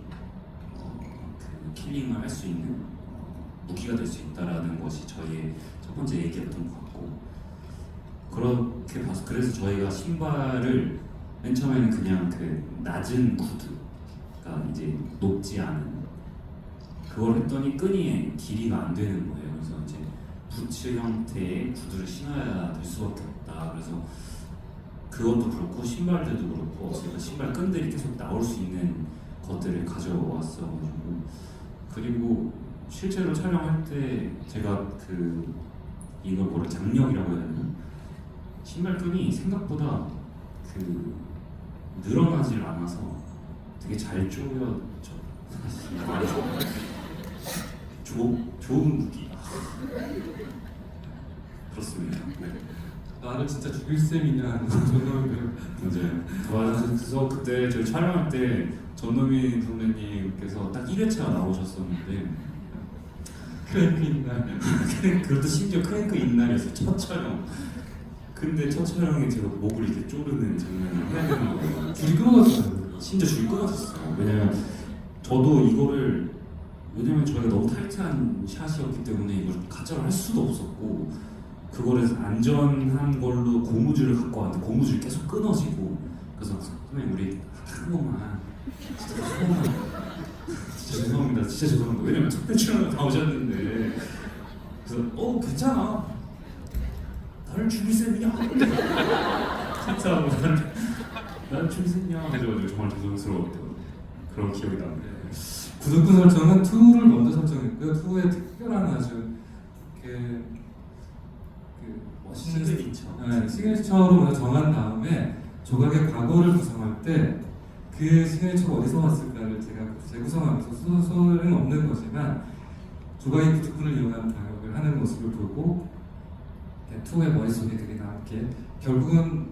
그 킬링을 할 수 있는 무기가 될 수 있다라는 것이 저희의 첫 번째 얘기였던 것 같고 그렇게 봐서 그래서 저희가 신발을 맨 처음에는 그냥 그 낮은 구두가 이제 높지 않은 그걸 했더니 끈이 길이가 안 되는 거예요. 그래서 이제 부츠 형태의 구두를 신어야 될 수밖에 없다. 그래서 그것도 그렇고 신발들도 그렇고 제가 신발 끈들이 계속 나올 수 있는 것들을 가져왔어가지고 그리고 실제로 촬영할 때 제가 이걸 뭐라 장력이라고 해야 되나? 신발 끈이 생각보다 늘어나질 않아서 되게 잘 조여져. 좋은 무기. 그렇습니다. 네.
나를 진짜 죽일 셈이냐 전놈이들.
맞아요. 그래서 그때 저희 촬영할 때 전노민 선배님께서 딱 1회차 나오셨었는데
크랭크 있나?
그것도 심지어 크랭크 인날이었어요. 첫 촬영. 근데 첫 촬영에 제가 목을 이렇게 조르는 장면을 해야 되는 거예요.
줄이 끊어졌어요.
심지어 줄이 끊어졌어요. 왜냐면 저도 왜냐면 저희가 너무 타이트한 샷이었기 때문에 이걸 가짜로 할 수도 없었고 그거를 안전한 걸로 고무줄을 갖고 왔는데 고무줄이 계속 끊어지고 그래서 선생님 우리 한 번만 진짜 죄송합니다. 진짜 죄송합니다. 왜냐면 첫 출연을 다 오셨는데 그래서 괜찮아. 나를 죽일 셈이냐? 진짜 나를 죽일 셈이냐? 그래가지고 정말 죄송스러웠던 그런 기억이 나는데
구두끈 설정은 2를 먼저 설정했고요. 2의 특별한 아주 멋있는 시그니처로 먼저 정한 다음에 조각의 과거를 구성할 때 그 시그니처가 어디서 왔을까를 제가 재구성하면서 소설은 없는 거지만 조각의 구두끈을 이용한 방역을 하는 모습을 보고 2의 머릿속에 그게 남게 결국은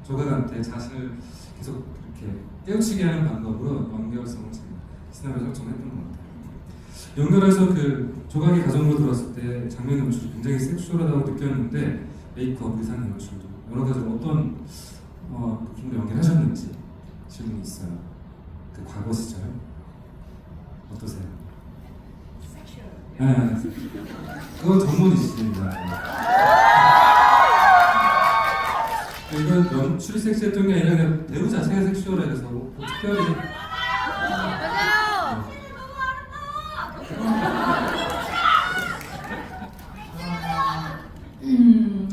조각한테 자신을 계속 이렇게 깨우치게 하는 방법으로 연결성을 시나리오 설정했던 것 같아요. 연결해서 조각이 가정으로 들어왔을 때 장면 연출이 굉장히 섹슈얼하다고 느꼈는데 메이크업, 의상 연출도 여러 가지로 어떤 부분을 연결하셨는지 질문이 있어요. 과거 시절 어떠세요? 섹슈얼. 네, 그건 전문이십니다. 이건 연출이 섹시했던 게 아니라 그냥 배우 자체가 섹슈얼해서 특별히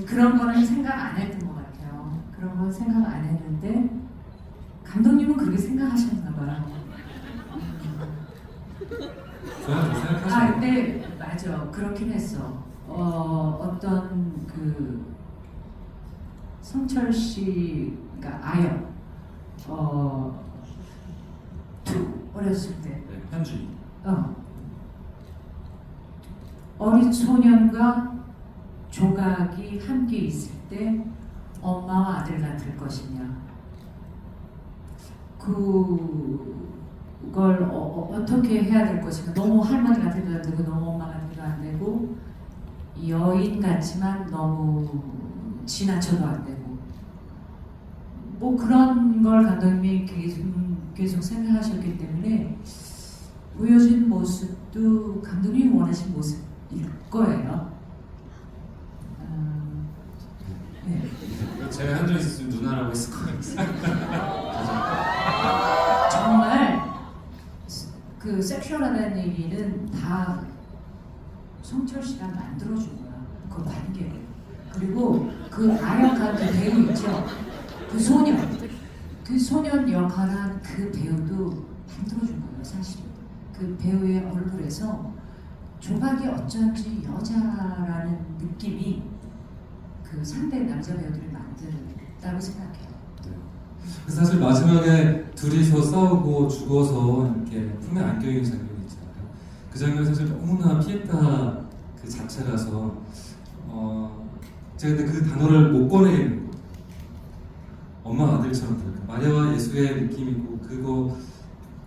그런 거는 생각 안 했던 것 같아요. 그런 건 생각 안 했는데 감독님은 그렇게 생각하셨나 봐요.
저한테 생각하시나요?
근데 맞아. 그렇긴 했어. 어떤 성철 씨가 아역 어렸을 때
네, 현준이
어린 소년과 조각이 함께 있을 때 엄마와 아들 같을 것이냐. 그걸 어떻게 해야 될 것인가. 너무 할머니 같아도 안 되고 너무 엄마 같아도 안 되고 여인 같지만 너무 지나쳐도 안 되고 뭐 그런 걸 감독님이 계속 생각하셨기 때문에 보여준 모습도 감독님이 원하신 모습일 거예요. 네.
제가 한적 있었으면 누나라고 했을 거예요.
정말 그 섹슈얼하다는 얘기는 다 성철 씨가 만들어준 거야. 그 관계를. 그리고 그 아역한 그 배우 있죠. 그 소년 역할한 그 배우도 만들어준 거예요. 사실 그 배우의 얼굴에서 조각이 어쩐지 여자라는 느낌이 그 상대 남자 배우들이 만들었다고 생각해요.
그래서 사실 마지막에 둘이서 싸우고 죽어서 이렇게 품에 안겨있는 장면이 있잖아요. 그 장면 사실 너무나 피했다 그 자체라서 제가 근데 그 단어를 못 꺼내겠는 거예요. 엄마 아들처럼 들어요. 마리아와 예수의 느낌이고 그거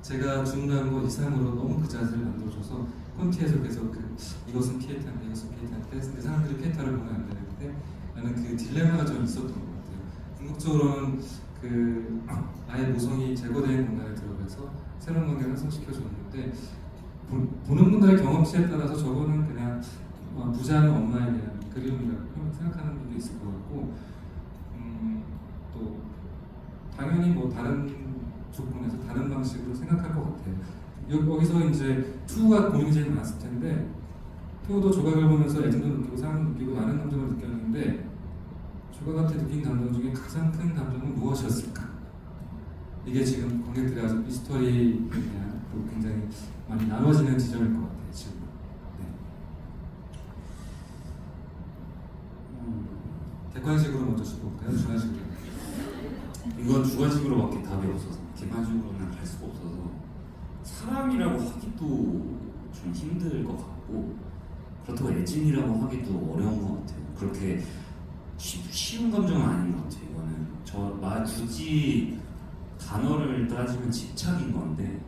제가 주문한 거 이상으로 너무 그 자세를 만들어줘서 콘티에서 계속 이것은 피에타인데 이것은 피에타인데 근데 사람들이 피에타를 보면 안 되는데 나는 그 딜레마가 좀 있었던 것 같아요. 궁극적으로는 아예 모성이 제거된 공간에 들어가서 새로운 관계를 형성시켜줬는데 보는 분들의 경험치에 따라서 저거는 그냥 부자는 엄마에 대한 그리움이라고 생각하는 분도 있을 것 같고 또 당연히 뭐 다른 조건에서 다른 방식으로 생각할 것 같아요. 여기서 이제 투가 고민이 제일 많았을 텐데 투도 조각을 보면서 애정도 느끼고 사랑도 느끼고 많은 감정을 느꼈는데 조각한테 느낀 감정 중에 가장 큰 감정은 무엇이었을까? 이게 지금 관객들의 아주 미스터리에 대한 또 굉장히 많이 나눠지는 지점일 것 같아요. 지금. 네. 객관식으로 먼저 짚어볼까요? 주관식으로.
이건 주관식으로밖에 답이 없어서 객관식으로는 갈 수가 없어서 사람이라고 하기도 좀 힘들 것 같고 그렇다고 애증이라고 하기도 어려운 것 같아요. 그렇게 쉬운 감정은 아닌 것 같아요. 이거는 굳이 단어를 따지면 집착인 건데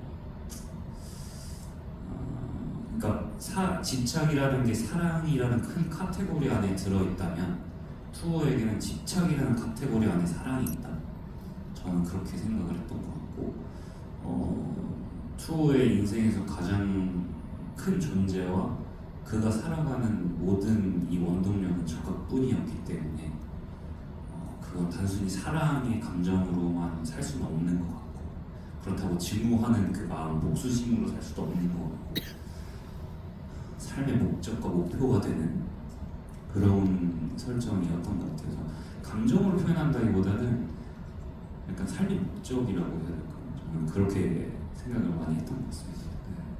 그러니까 집착이라는 게 사랑이라는 큰 카테고리 안에 들어있다면 투어에게는 집착이라는 카테고리 안에 사랑이 있다. 저는 그렇게 생각을 했던 것 같고 투어의 인생에서 가장 큰 존재와 그가 살아가는 모든 이 원동력은 조각뿐이었기 때문에 그건 단순히 사랑의 감정으로만 살 수는 없는 것 같고 그렇다고 증오하는 그 마음, 복수심으로 살 수도 없는 것 같고 삶의 목적과 목표가 되는 그런 설정이었던 것 같아서 감정으로 표현한다기보다는 약간 삶의 목적이라고 해야 될까 저는 그렇게 생각을 많이 했던 것 같습니다.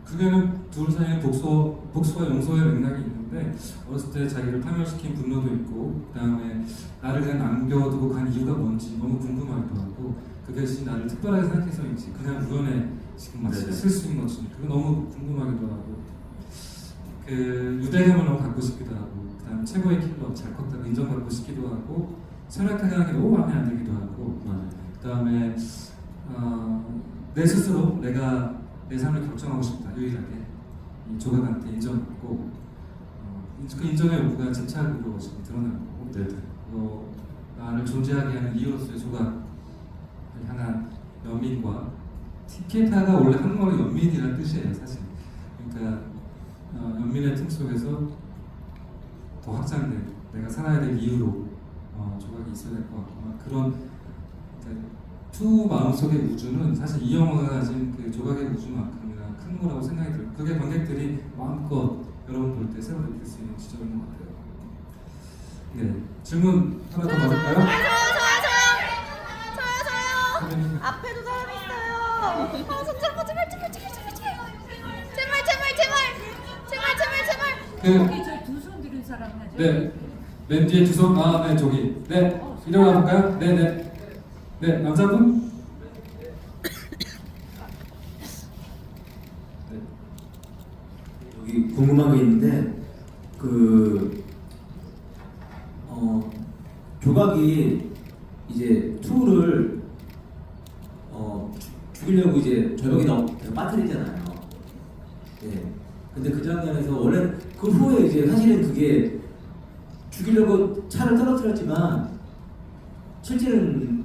그게는 둘 사이에 복수와 용서의 맥락이 있는데 어렸을 때 자기를 파멸시킨 분노도 있고 그 다음에 나를 그냥 남겨두고 간 이유가 뭔지 너무 궁금하기도 하고 그게 나를 특별하게 생각해서인지 그냥 우연에 지금 막 쓸 수 있는 것인지 그거 너무 궁금하기도 하고 그 유대감을 너무 갖고 싶기도 하고 그 다음에 최고의 킬러 잘 컸다고 인정받고 싶기도 하고 철학하게 하는 게 너무 마음에 안 들기도 하고 그 다음에 내 스스로 내가 내 삶을 결정하고 싶다 유일하게 이 조각한테 인정받고 그 인정의 요구가 집착으로 지금 드러나는 거고 나를 존재하게 하는 이유로서의 조각을 향한 연민과 피에타가 원래 한국어로 연민이라는 뜻이에요 사실. 그러니까 연민의 틈 속에서 더 확장된 내가 살아야 될 이유로 조각이 있어야 될 것 같고 그런 투 마음속의 우주는 사실 이 영화가 가진 그 조각의 우주만큼이나 큰 거라고 생각이 들어요. 그게 관객들이 마음껏 여러분 볼 때 새로 느낄 수 있는 지점인 것 같아요. 네, 질문 하나 더 받을까요?
저요. 앞에도 사람 있어요. 손잡고 제발.
거기 저 두 손 들은 사람 하죠?
네, 맨 뒤에 두 손, 네 저기, 네 일어나 볼까요? 네 남자분? 네.
여기 궁금한 게 있는데 조각이 이제 투를 죽이려고 이제 절벽에다 빠뜨리잖아요. 네. 근데 그 장면에서 원래 그 후에 이제 사실은 그게 죽이려고 차를 떨어뜨렸지만 실제는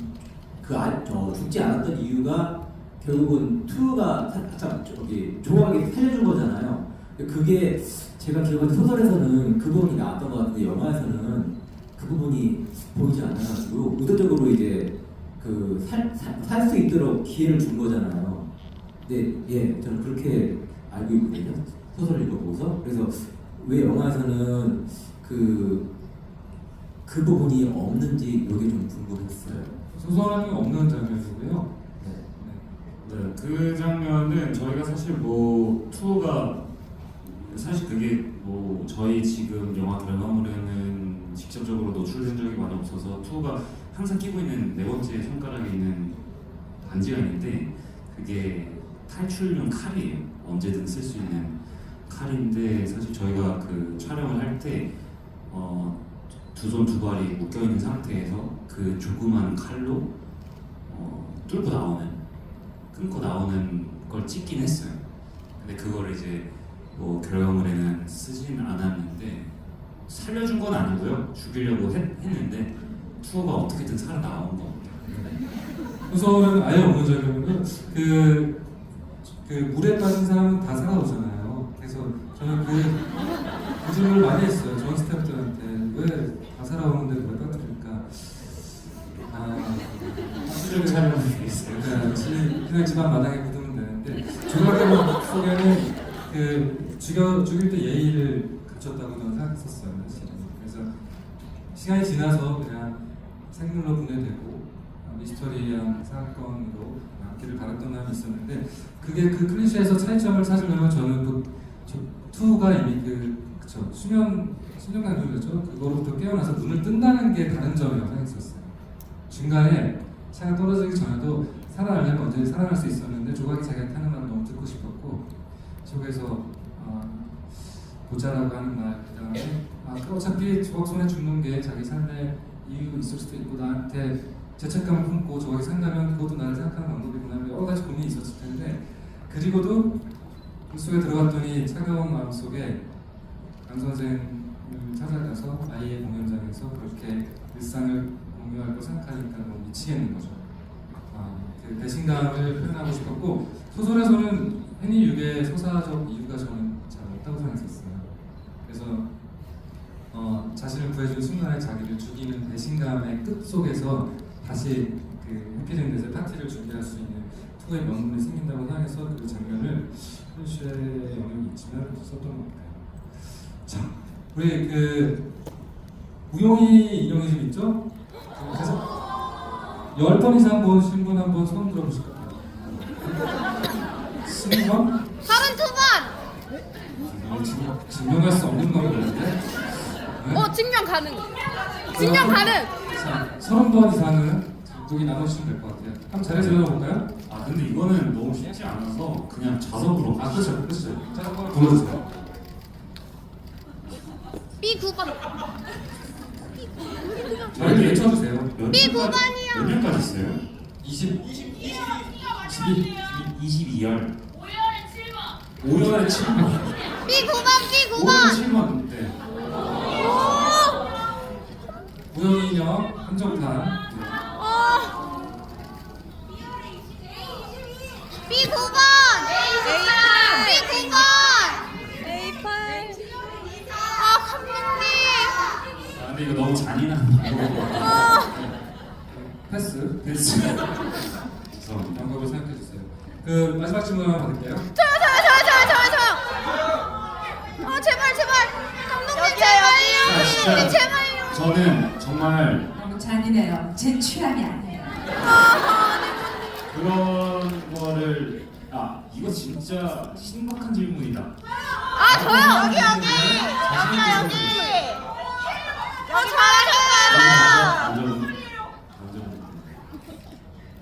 죽지 않았던 이유가 결국은 투가 조각이 살려준 거잖아요. 근데 그게 제가 기억하는 소설에서는 그 부분이 나왔던 것 같은데 영화에서는 그 부분이 보이지 않아가지고 의도적으로 이제 살 수 있도록 기회를 준 거잖아요. 근데 예, 저는 그렇게 알고 있거든요. 소설을 읽어보고서. 그래서 왜 영화에서는 그 부분이 없는지 이게 좀 궁금했어요.
소설이 없는 장면이고요.
네, 그 장면은 저희가 사실 뭐 투어가 사실 그게 뭐 저희 지금 영화 결과물에는 직접적으로 노출된 적이 많이 없어서 투어가 항상 끼고 있는 네 번째 손가락에 있는 반지가 있는데 그게 탈출용 칼이에요. 언제든 쓸 수 있는 칼인데 사실 저희가 그 촬영을 할 때 두 손 두 발이 묶여 있는 상태에서 그 조그만 칼로 끊고 나오는 걸 찍긴 했어요. 근데 그거를 이제 뭐 결과물에는 쓰진 않았는데 살려준 건 아니고요. 죽이려고 했는데 투어가 어떻게든 살아나온 것 같아요.
소설은 아예 없는 장면이고요. 그 물에 빠진 사람은 다 살아오잖아요. 그래서 저는 그 질문을 많이 했어요. 전 스태프들한테 왜 다 살아오는데 왜 빠뜨릴까?
수중 촬영을 했어요.
그냥 집안 마당에 묻으면 되는데 조각의 속에는 죽일 때 예의를 갖췄다고 저는 생각했었어요. 사실은. 그래서 시간이 지나서 그냥 생물로 분해되고 미스터리한 사건으로 남기를 바랐던 마음이 있었는데 그게 그 클리셰에서 차이점을 찾으려면 저는 투가 이미 수면 강조였죠. 그거로부터 깨어나서 눈을 뜬다는 게 다른 점이라고 생각했었어요. 중간에 차가 떨어지기 전에도 살아나려면 언제든 살아날 수 있었는데 조각이 자기가 타는 말 너무 듣고 싶었고 속에서 보자라고 하는 말 그다음에 어차피 조각 손에 죽는 게 자기 삶의 이유 있을 수도 있고 나한테 죄책감을 품고 조각이 산다면 그것도 나를 생각하는 방법이구나 여러 가지 고민이 있었을 텐데 그리고도 그 속에 들어갔더니 차가운 마음속에 강 선생을 찾아가서 아이의 공연장에서 그렇게 일상을 공유할 거 생각하니까 너무 미치겠는 거죠. 그 배신감을 표현하고 싶었고 소설에서는 해니 육의 서사적 이유가 저는 잘 없다고 생각했어요. 그래서 자신을 구해준 순간에 자기를 죽이는 배신감의 끝 속에서 다시 그 해피랜드에서 파티를 준비할 수 있는 투의 명분이 생긴다고 생각해서 그 장면을 클리셰의 영역이 있지만 썼던 것 같아요. 자, 우리 우영이 인형이 좀 있죠? 그래서 10번 이상 보신 분 한번 손 들어보실 것 같아요. 20번?
32번!
증명할 수 없는 놈이었는데? 네?
증명 가능! 증명 가능!
자, 30번 이상은 여기 나눠주시면 될 것 같아요. 한번 자리 질러볼까요?
근데 이거는 너무 쉽지 않아서 그냥 자석으로
그렇죠. 자, 한번 불러주세요.
B9번!
저희를 외쳐주세요.
B9번이요!
몇 년까지 있어요?
22.
22열 5열에 7번
B9번!
5열에
B9번!
7번 네.
우영이 인형 한정판.
B9번! B9번! A8! 감독님!
근데 이거 너무 잔인한 방법이에요.
패스.
죄송합니다.
방법을 생각해주세요. 그 마지막 질문 하나 받을게요.
저요! 제발! 감독님 제발요! 제발요!
저는 정말
너무 잔인해요. 제 취향이 아니에요.
그런 거를 이거 진짜 신박한 질문이다.
저요! 여기! 잘하셨어요!
완전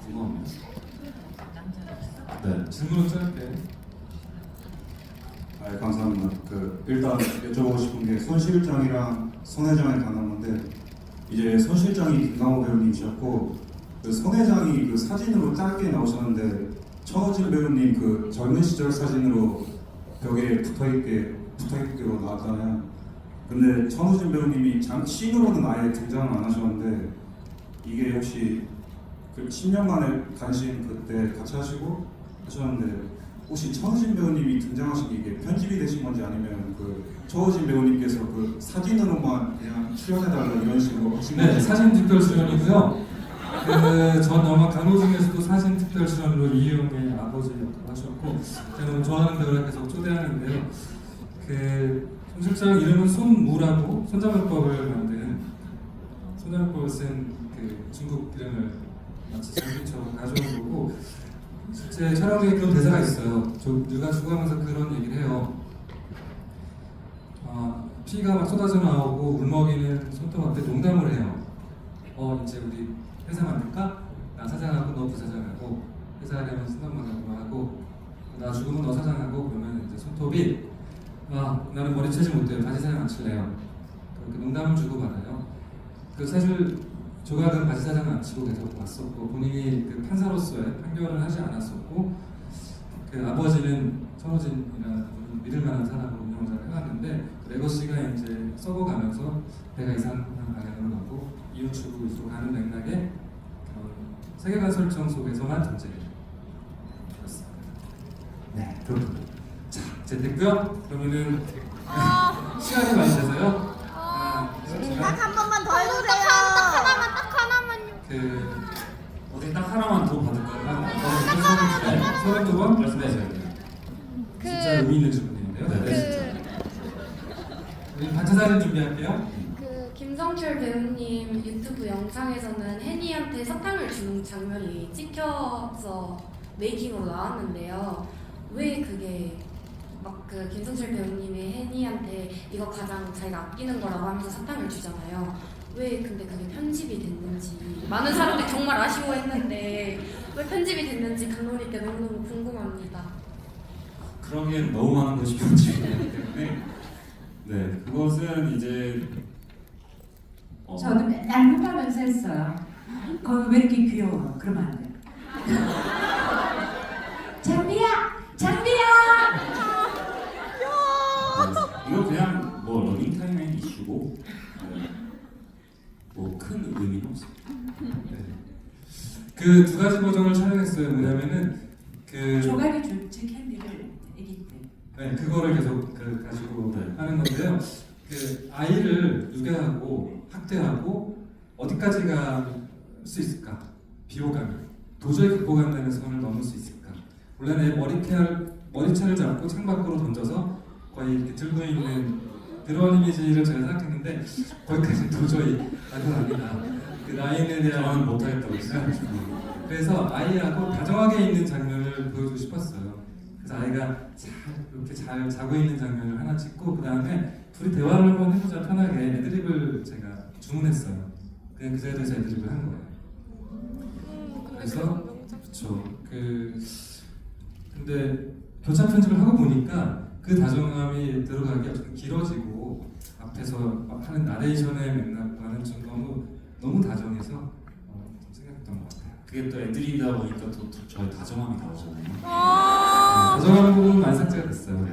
궁금합니다. 네.
질문을 짧게.
감사합니다. 일단 여쭤보고 싶은 게 손실장이랑 손회장에 관한 건데 이제 손실장이 김강호 배우님이셨고 그 손회장이 그 사진으로 짧게 나오셨는데 천호진 배우님 그 젊은 시절 사진으로 벽에 붙어있기로 나왔잖아요. 근데 천호진 배우님이 씬으로는 아예 등장을 안 하셨는데 이게 혹시 그 10년 만에 간신 그때 같이 하셨는데 혹시 천호진 배우님이 등장하신 게 이게 편집이 되신 건지 아니면 그 천호진 배우님께서 그 사진으로만 그냥 출연해달라 이런 식으로 하신 건지?
네, 사진 특별 출연이고요. 전 영화 강로 중에서도 사진 특별 출연으로 이희영의 아버지 역할을 하셨고 저는 좋아하는 배우를 계속 초대하는데요. 손 실장 이름은 손무라고 손자병법을 만든 손자병법을 쓴 그 중국 이름을 마치 장비처럼 가져온 거고 실제 촬영에 그런 대사가 있어요. 누가 죽어가면서 그런 얘기를 해요. 피가 막 쏟아져 나오고 물먹이는 손톱 앞에 농담을 해요. 이제 우리 회사 만들까? 나 사장하고 너 부사장하고 회사 하려면 순간만 하고 나 죽으면 너 사장하고 그러면 이제 손톱이 나는 머리 채지 못해요. 다시 사장 안 칠래요. 그렇게 농담을 주고 받아요. 사실 조각은 바지 사장을 안 치고 계속 왔었고 본인이 그 판사로서의 판결을 하지 않았었고 아버지는 천호진이라는 믿을 만한 사람으로 운영을 잘 해왔는데 레거시가 이제 썩어가면서 배가 이상한 방향으로 가고 이웃 추구로 가는 맥락의 세계관 설정 속에서만 존재해요. 그렇습니다. 네, 그렇군요. 자, 이제 됐고요. 그러면은 시간이 많이 돼서요.
딱 한 번만 더 해주세요. 딱 하나만요.
어디 딱 하나만 더 받을까요?
서른 두 번 말씀하세요. 진짜 의미 있는 질문인데요.
네.
우리 단체 사진 준비할게요.
김성철 배우님 유튜브 영상에서는 혜니한테 사탕을 주는 장면이 찍혀서 메이킹으로 나왔는데요. 왜 그게 김성철 배우님이 혜니한테 이거 가장 자기가 아끼는 거라고 하면서 사탕을 주잖아요. 왜 근데 그게 편집이 됐는지 많은 사람들이 정말 아쉬워했는데 왜 편집이 됐는지 감독님께 너무너무 궁금합니다.
그러기엔 너무 많은 것이 편집이 되기 때문에 네, 그것은 이제
저는 맨날 흡하면서 했어요. 거기 왜 이렇게 귀여워? 그러면 안 돼. 장비야!
이거 그냥 러닝타임의 이슈고 큰 의미는 없습니다.
그 두 가지 버전을 촬영했어요. 뭐냐면은
조각이 줄지 캔디를 아기 때.
네, 그거를 계속 가지고 하는 건데요. 아이를 유괴하고 학대하고 어디까지 갈 수 있을까? 비호감이 도저히 극복 안 되는 선을 넘을 수 있을까? 원래 내 머리채를 잡고 창밖으로 던져서 거의 이렇게 들고 있는 그런 이미지를 제가 생각했는데 거기까지 도저히 아니다. 라인에 대한
저는 못하겠다고 했어요.
그래서 아이하고 다정하게 있는 장면을 보여주고 싶었어요. 그래서 아이가 이렇게 잘 자고 있는 장면을 하나 찍고 그 다음에 둘이 대화를 한번 해보자 편하게 애드립을 제가 주문했어요. 그냥 그 자리에서 애드립을 한 거예요. 그래서 그렇죠. 근데 교차 편집을 하고 보니까 그 다정함이 들어가기가 좀 길어지고 앞에서 하는 나레이션의 맥락과는 좀 너무 다정해서 좀 생각했던 것 같아요.
그게 또 애드립이다 보니까 또 저의 다정함이 나오잖아요.
다정한 부분은 완삭제가 됐어요.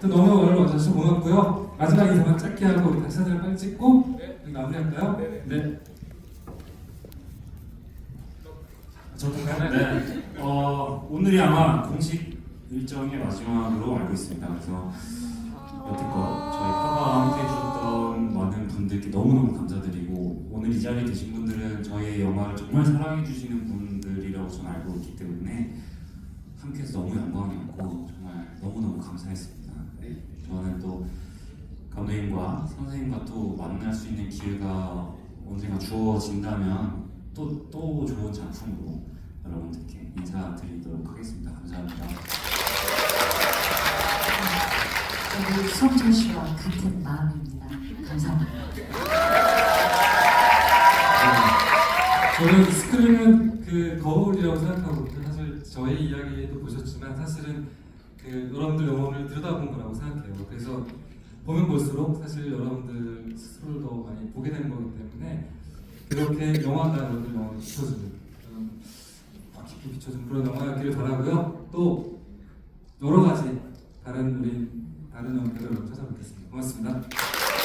또 너무 오늘 와주셔서 고맙고요. 마지막 인사만 짧게 하고 우리 다시 사진을 빨리 찍고 마무리할까요? 네.
네. 오늘이 아마 공식 일정의 마지막으로 알고 있습니다. 그래서 여태껏 저희 파가 함께 해주셨던 많은 분들께 너무너무 감사드리고 오늘 이 자리에 계신 분들은 저희의 영화를 정말 사랑해주시는 분들이라고 저는 알고 있기 때문에 함께해서 너무 영광이었고 정말 너무너무 감사했습니다. 네. 저는 또 감독님과 선생님과 또 만날 수 있는 기회가 언젠가 주어진다면 또 좋은 작품으로 여러분들께 인사드리도록 하겠습니다. 감사합니다.
우리 성철 씨와 같은 마음입니다. 감사합니다.
저는 스크린은 거울이라고 생각하고 사실 저희 이야기도 보셨지만 사실은 여러분들 영혼을 들여다본 거라고 생각해요. 그래서 보면 볼수록 사실 여러분들 스스로를 더 많이 보게 되는 거기 때문에 그렇게 영화가 여러분들 영화를 비춰주는 깊이 비춰주는 그런 영화였기를 바라고요. 또 여러 가지 다른 연기를 여러분 찾아뵙겠습니다. 고맙습니다.